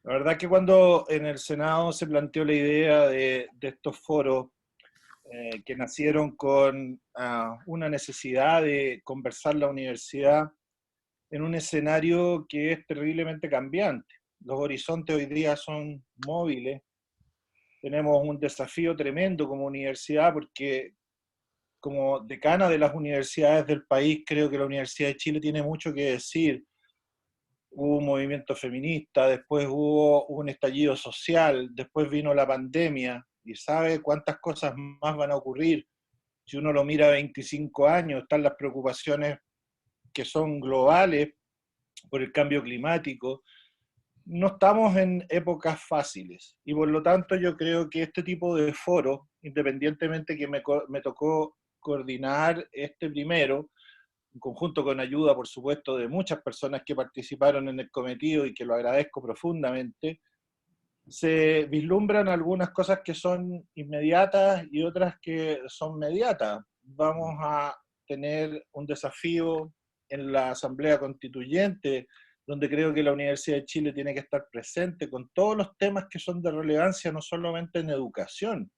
La verdad que cuando en el Senado se planteó la idea de estos foros que nacieron con una necesidad de conversar la universidad en un escenario que es terriblemente cambiante. Los horizontes hoy día son móviles. Tenemos un desafío tremendo como universidad porque como decana de las universidades del país, creo que la Universidad de Chile tiene mucho que decir. Hubo un movimiento feminista, después hubo un estallido social, después vino la pandemia, y sabe cuántas cosas más van a ocurrir. Si uno lo mira a 25 años, están las preocupaciones que son globales por el cambio climático. No estamos en épocas fáciles, y por lo tanto yo creo que este tipo de foros, independientemente que me tocó coordinar este primero, en conjunto con ayuda, por supuesto, de muchas personas que participaron en el cometido y que lo agradezco profundamente, se vislumbran algunas cosas que son inmediatas y otras que son mediatas. Vamos a tener un desafío en la Asamblea Constituyente, donde creo que la Universidad de Chile tiene que estar presente con todos los temas que son de relevancia, no solamente en educación.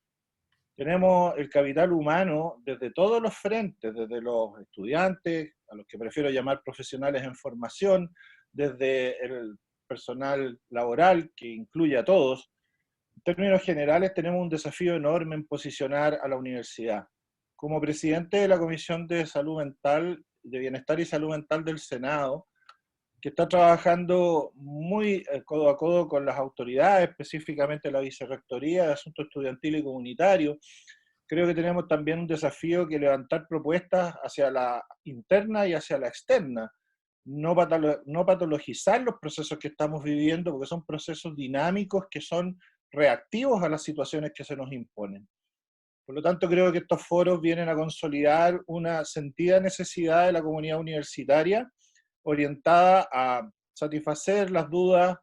Tenemos el capital humano desde todos los frentes, desde los estudiantes, a los que prefiero llamar profesionales en formación, desde el personal laboral, que incluye a todos. En términos generales, tenemos un desafío enorme en posicionar a la universidad. Como presidente de la Comisión de Salud Mental, de Bienestar y Salud Mental del Senado, que está trabajando muy codo a codo con las autoridades, específicamente la Vicerrectoría de Asuntos Estudiantiles y Comunitarios. Creo que tenemos también un desafío que levantar propuestas hacia la interna y hacia la externa. No patologizar los procesos que estamos viviendo, porque son procesos dinámicos que son reactivos a las situaciones que se nos imponen. Por lo tanto, creo que estos foros vienen a consolidar una sentida necesidad de la comunidad universitaria, orientada a satisfacer las dudas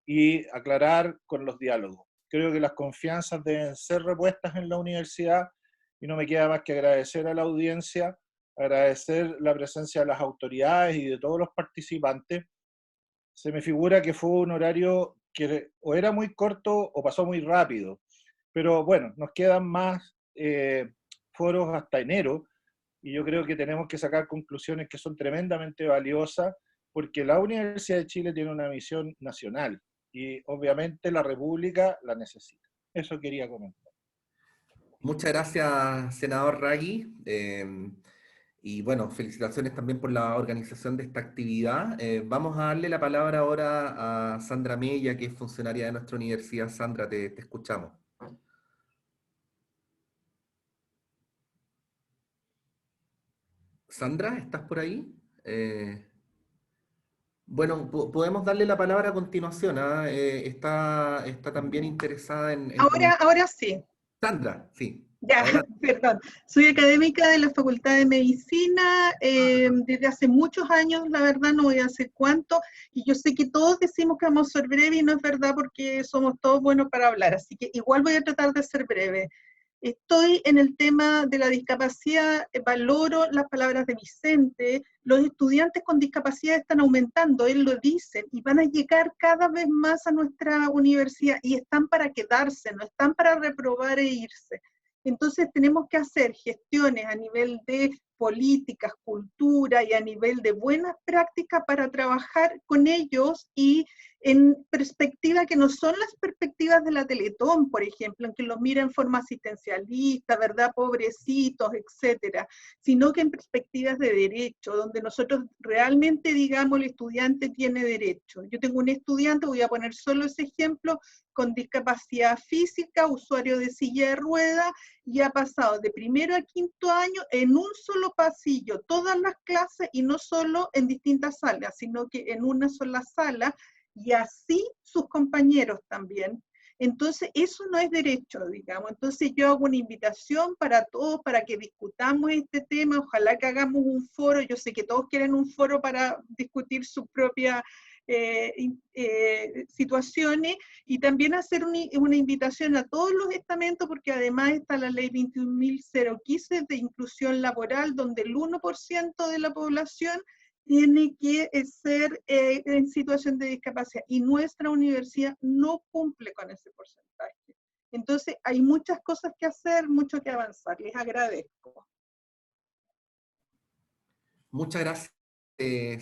y aclarar con los diálogos. Creo que las confianzas deben ser repuestas en la universidad y no me queda más que agradecer a la audiencia, agradecer la presencia de las autoridades y de todos los participantes. Se me figura que fue un horario que o era muy corto o pasó muy rápido, pero bueno, nos quedan más foros hasta enero, y yo creo que tenemos que sacar conclusiones que son tremendamente valiosas, porque la Universidad de Chile tiene una misión nacional, y obviamente la República la necesita. Eso quería comentar. Muchas gracias, senador Raggi. Y bueno, felicitaciones también por la organización de esta actividad. Vamos a darle la palabra ahora a Sandra Mella, que es funcionaria de nuestra universidad. Sandra, te escuchamos. Sandra, ¿estás por ahí? Bueno, podemos darle la palabra a continuación. Está también interesada en Ahora sí. Sandra, sí. Ya, perdón. Soy académica de la Facultad de Medicina desde hace muchos años, la verdad no voy a decir cuánto, y yo sé que todos decimos que vamos a ser breve y no es verdad porque somos todos buenos para hablar, así que igual voy a tratar de ser breve. Estoy en el tema de la discapacidad, valoro las palabras de Vicente, los estudiantes con discapacidad están aumentando, él lo dice, y van a llegar cada vez más a nuestra universidad, y están para quedarse, no están para reprobar e irse. Entonces tenemos que hacer gestiones a nivel de políticas, cultura y a nivel de buenas prácticas para trabajar con ellos y en perspectiva que no son las perspectivas de la Teletón, por ejemplo, en que los mira en forma asistencialista, ¿verdad? Pobrecitos, etcétera, sino que en perspectivas de derecho, donde nosotros realmente digamos el estudiante tiene derecho. Yo tengo un estudiante, voy a poner solo ese ejemplo, con discapacidad física, usuario de silla de ruedas, y ha pasado de primero a quinto año en un solo pasillo, todas las clases, y no solo en distintas salas, sino que en una sola sala, y así sus compañeros también. Entonces, eso no es derecho, digamos. Entonces, yo hago una invitación para todos, para que discutamos este tema, ojalá que hagamos un foro, yo sé que todos quieren un foro para discutir su propia situaciones, y también hacer una invitación a todos los estamentos, porque además está la ley 21.015 de inclusión laboral, donde el 1% de la población tiene que ser en situación de discapacidad, y nuestra universidad no cumple con ese porcentaje. Entonces hay muchas cosas que hacer, mucho que avanzar. Les agradezco. Muchas gracias,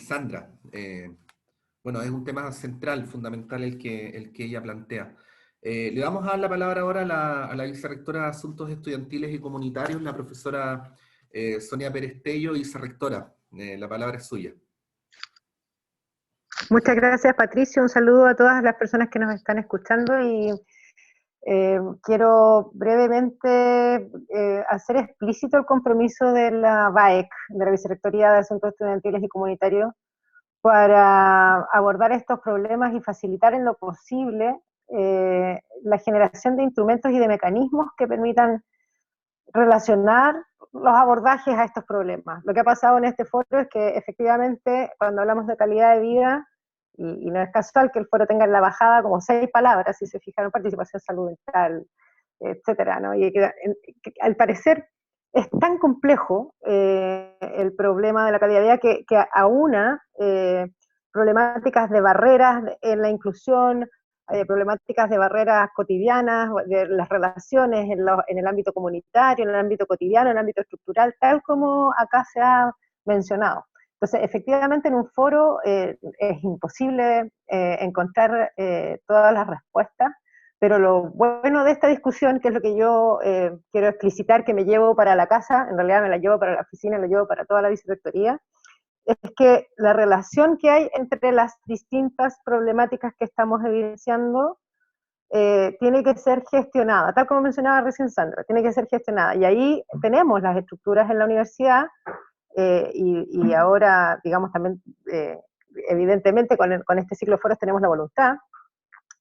Sandra. Bueno, es un tema central, fundamental el que ella plantea. Le vamos a dar la palabra ahora a la vicerrectora de Asuntos Estudiantiles y Comunitarios, la profesora Sonia Pérez Tello, vicerrectora. La palabra es suya. Muchas gracias, Patricio. Un saludo a todas las personas que nos están escuchando, y quiero brevemente hacer explícito el compromiso de la VAEC, de la Vicerrectoría de Asuntos Estudiantiles y Comunitarios, para abordar estos problemas y facilitar en lo posible la generación de instrumentos y de mecanismos que permitan relacionar los abordajes a estos problemas. Lo que ha pasado en este foro es que efectivamente cuando hablamos de calidad de vida, y no es casual que el foro tenga en la bajada como 6 palabras, si se fijaron: participación, salud mental, etcétera, ¿no? Y que al parecer es tan complejo el problema de la calidad de vida que aúna problemáticas de barreras en la inclusión, problemáticas de barreras cotidianas, de las relaciones en el ámbito comunitario, en el ámbito cotidiano, en el ámbito estructural, tal como acá se ha mencionado. Entonces, efectivamente, en un foro es imposible encontrar todas las respuestas, pero lo bueno de esta discusión, que es lo que yo quiero explicitar, que me llevo para la casa, en realidad me la llevo para la oficina, la llevo para toda la vicerrectoría, es que la relación que hay entre las distintas problemáticas que estamos evidenciando tiene que ser gestionada, tal como mencionaba recién Sandra, tiene que ser gestionada. Y ahí tenemos las estructuras en la universidad, y ahora, digamos, también, evidentemente, con este ciclo de foros tenemos la voluntad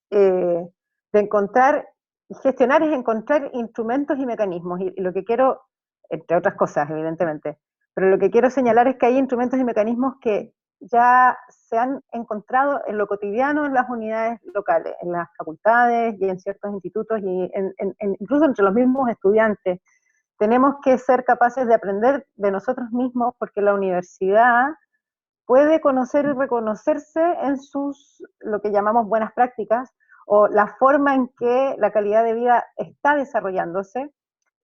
de encontrar, gestionar es encontrar instrumentos y mecanismos, y lo que quiero, entre otras cosas, evidentemente, pero lo que quiero señalar es que hay instrumentos y mecanismos que ya se han encontrado en lo cotidiano en las unidades locales, en las facultades y en ciertos institutos, y incluso entre los mismos estudiantes. Tenemos que ser capaces de aprender de nosotros mismos, porque la universidad puede conocer y reconocerse en sus, lo que llamamos buenas prácticas, o la forma en que la calidad de vida está desarrollándose.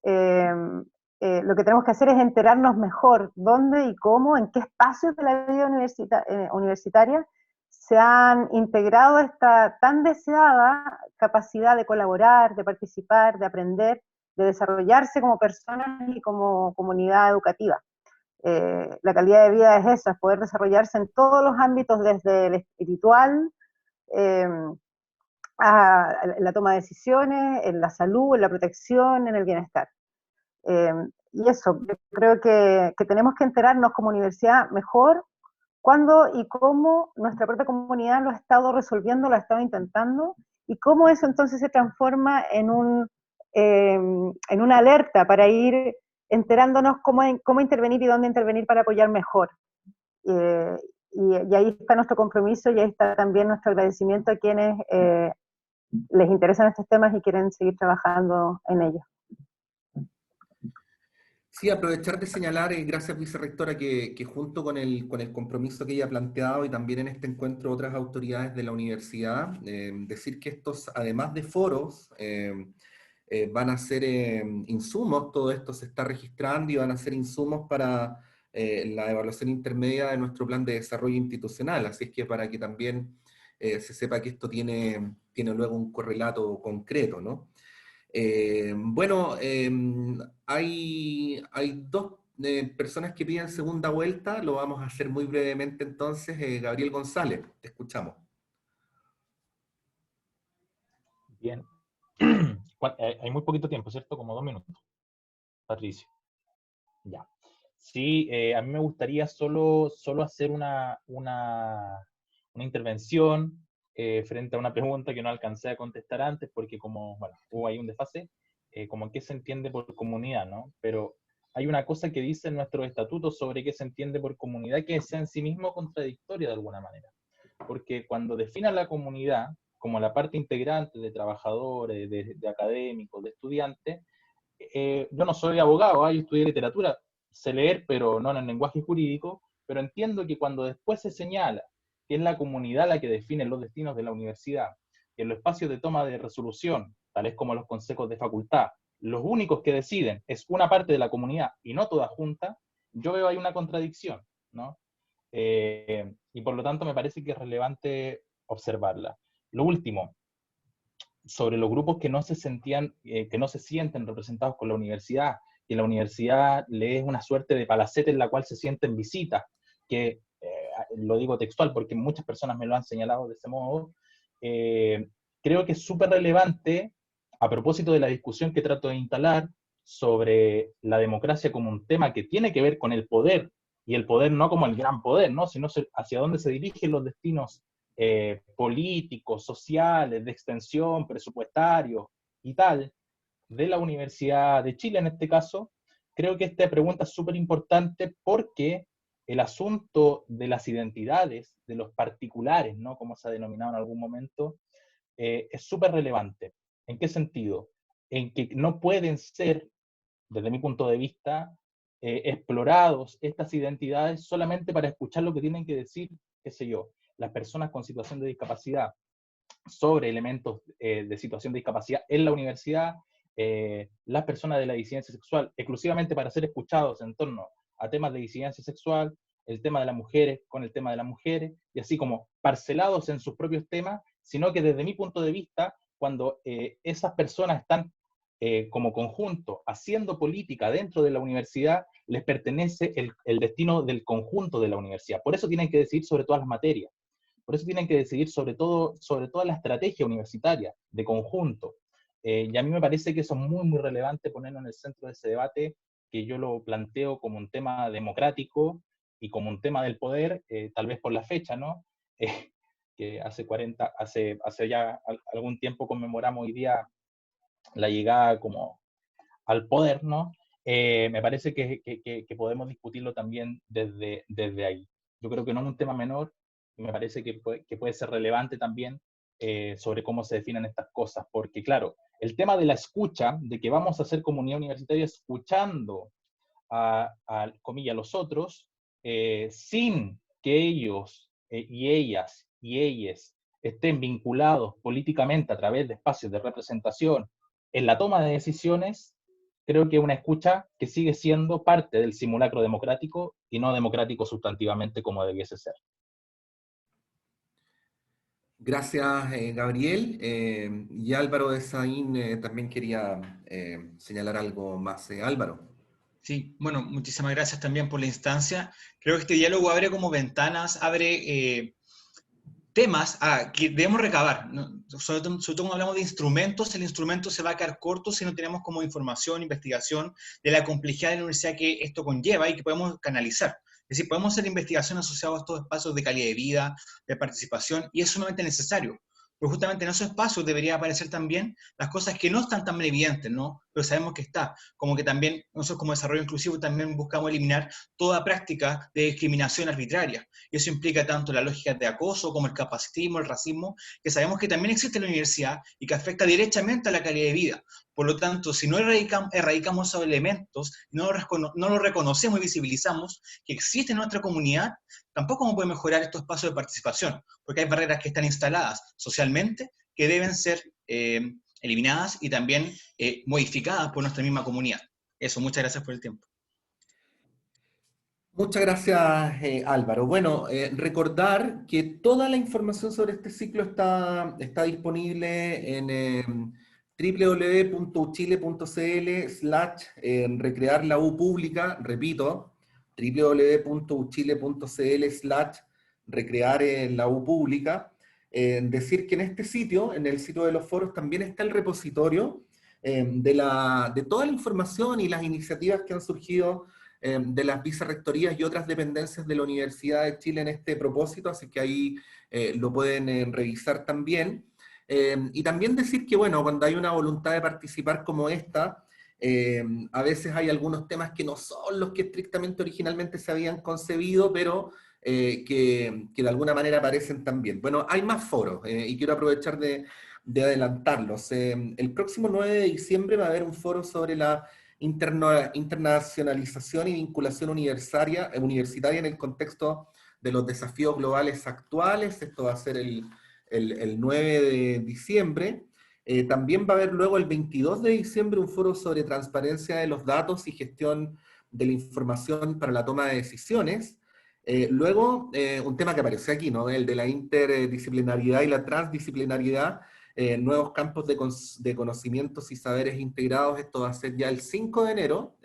Lo que tenemos que hacer es enterarnos mejor dónde y cómo, en qué espacios de la vida universitaria se han integrado esta tan deseada capacidad de colaborar, de participar, de aprender, de desarrollarse como personas y como comunidad educativa. La calidad de vida es eso, es poder desarrollarse en todos los ámbitos, desde el espiritual, a la toma de decisiones, en la salud, en la protección, en el bienestar. Y eso, yo creo que tenemos que enterarnos como universidad mejor cuándo y cómo nuestra propia comunidad lo ha estado resolviendo, lo ha estado intentando, y cómo eso entonces se transforma en una alerta para ir enterándonos cómo intervenir y dónde intervenir para apoyar mejor. Y ahí está nuestro compromiso, y ahí está también nuestro agradecimiento a quienes les interesan estos temas y quieren seguir trabajando en ellos. Sí, aprovechar de señalar, gracias vicerrectora, que junto con el compromiso que ella ha planteado, y también en este encuentro otras autoridades de la universidad, decir que estos, además de foros, van a ser insumos, todo esto se está registrando y van a ser insumos para la evaluación intermedia de nuestro plan de desarrollo institucional, así es que para que también se sepa que esto tiene luego un correlato concreto, ¿no? Bueno, hay 2 personas que piden segunda vuelta, lo vamos a hacer muy brevemente entonces. Gabriel González, te escuchamos. Bien. Hay muy poquito tiempo, ¿cierto? Como 2 minutos. Patricio. Ya. Sí, a mí me gustaría solo hacer una intervención frente a una pregunta que no alcancé a contestar antes, porque como, bueno, hubo ahí un desfase, como qué se entiende por comunidad, ¿no? Pero hay una cosa que dice en nuestro estatuto sobre qué se entiende por comunidad, que es en sí mismo contradictoria de alguna manera. porque cuando define a la comunidad como la parte integrante de trabajadores, de académicos, de estudiantes, yo no soy abogado, yo estudié literatura, sé leer, pero no en el lenguaje jurídico, pero entiendo que cuando después se señala que es la comunidad la que define los destinos de la universidad, que en los espacios de toma de resolución, tales como los consejos de facultad, los únicos que deciden es una parte de la comunidad y no toda junta, yo veo ahí una contradicción, ¿no? Y por lo tanto me parece que es relevante observarla. Lo último, sobre los grupos que no se sentían, que no se sienten representados con la universidad, que la universidad le es una suerte de palacete en la cual se sienten visitas, que lo digo textual porque muchas personas me lo han señalado de ese modo, creo que es súper relevante, a propósito de la discusión que trato de instalar sobre la democracia como un tema que tiene que ver con el poder, y el poder no como el gran poder, ¿no? Sino hacia dónde se dirigen los destinos políticos, sociales, de extensión, presupuestarios y tal, de la Universidad de Chile en este caso. Creo que esta pregunta es súper importante porque el asunto de las identidades, de los particulares, ¿no? Como se ha denominado en algún momento, es súper relevante. ¿En qué sentido? En que no pueden ser, desde mi punto de vista, explorados estas identidades solamente para escuchar lo que tienen que decir, qué sé yo, las personas con situación de discapacidad sobre elementos de situación de discapacidad en la universidad, las personas de la disidencia sexual, exclusivamente para ser escuchados en torno a temas de disidencia sexual, el tema de las mujeres con el tema de las mujeres, y así como parcelados en sus propios temas, sino que desde mi punto de vista, cuando esas personas están como conjunto haciendo política dentro de la universidad, les pertenece el destino del conjunto de la universidad. Por eso tienen que decidir sobre todas las materias. Por eso tienen que decidir sobre toda la estrategia universitaria, de conjunto. Y a mí me parece que eso es muy, muy relevante ponerlo en el centro de ese debate, que yo lo planteo como un tema democrático y como un tema del poder, tal vez por la fecha, ¿no? Que hace ya algún tiempo conmemoramos hoy día la llegada como al poder, ¿no? Me parece que podemos discutirlo también desde ahí. Yo creo que no es un tema menor, y me parece que puede ser relevante también sobre cómo se definen estas cosas, porque claro, el tema de la escucha, de que vamos a hacer comunidad universitaria escuchando comillas, los otros, sin que ellos y ellas y ellas estén vinculados políticamente a través de espacios de representación en la toma de decisiones, creo que una escucha que sigue siendo parte del simulacro democrático y no democrático sustantivamente como debiese ser. Gracias, Gabriel. Y Álvaro de Saín también quería señalar algo más. Álvaro. Sí, bueno, muchísimas gracias también por la instancia. Creo que este diálogo abre como ventanas, abre temas que debemos recabar, ¿no? Sobre todo cuando hablamos de instrumentos, el instrumento se va a quedar corto si no tenemos como información, investigación de la complejidad de la universidad que esto conlleva y que podemos canalizar. Es decir, podemos hacer investigación asociada a estos espacios de calidad de vida, de participación, y es sumamente necesario. Pero justamente en esos espacios debería aparecer también las cosas que no están tan evidentes, ¿no? Pero sabemos que está. Como que también nosotros como desarrollo inclusivo también buscamos eliminar toda práctica de discriminación arbitraria. Y eso implica tanto la lógica de acoso como el capacitismo, el racismo, que sabemos que también existe en la universidad y que afecta directamente a la calidad de vida. Por lo tanto, si no erradicamos esos elementos, no los reconocemos y visibilizamos que existe en nuestra comunidad, tampoco vamos a poder mejorar estos espacios de participación, porque hay barreras que están instaladas socialmente que deben ser eliminadas y también modificadas por nuestra misma comunidad. Eso, muchas gracias por el tiempo. Muchas gracias, Álvaro. Bueno, recordar que toda la información sobre este ciclo está disponible en www.uchile.cl/recrear la U pública, repito, www.uchile.cl/recrear la U pública. Decir que en este sitio, en el sitio de los foros, también está el repositorio de toda la información y las iniciativas que han surgido de las vicerrectorías y otras dependencias de la Universidad de Chile en este propósito, así que ahí lo pueden revisar también. Y también decir que, bueno, cuando hay una voluntad de participar como esta, a veces hay algunos temas que no son los que estrictamente originalmente se habían concebido, pero que de alguna manera aparecen también. Bueno, hay más foros y quiero aprovechar de adelantarlos. El próximo 9 de diciembre va a haber un foro sobre la internacionalización y vinculación universitaria en el contexto de los desafíos globales actuales. Esto va a ser el 9 de diciembre. También va a haber luego el 22 de diciembre un foro sobre transparencia de los datos y gestión de la información para la toma de decisiones. Luego, un tema que apareció aquí, ¿no? El de la interdisciplinariedad y la transdisciplinariedad, nuevos campos de conocimientos y saberes integrados. Esto va a ser ya el 5 de enero.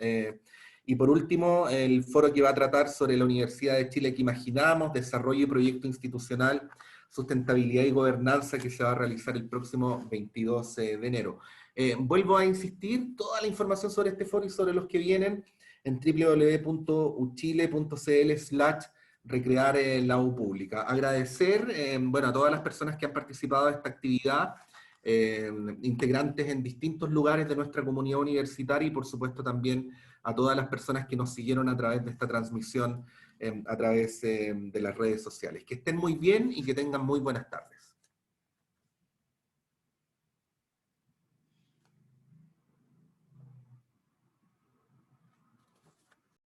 Y por último, el foro que va a tratar sobre la Universidad de Chile que imaginamos, desarrollo y proyecto institucional, sustentabilidad y gobernanza, que se va a realizar el próximo 22 de enero. Vuelvo a insistir, toda la información sobre este foro y sobre los que vienen en www.uchile.cl/recrear la U pública. Agradecer bueno, a todas las personas que han participado de esta actividad, integrantes en distintos lugares de nuestra comunidad universitaria y por supuesto también a todas las personas que nos siguieron a través de esta transmisión a través de las redes sociales. Que estén muy bien y que tengan muy buenas tardes.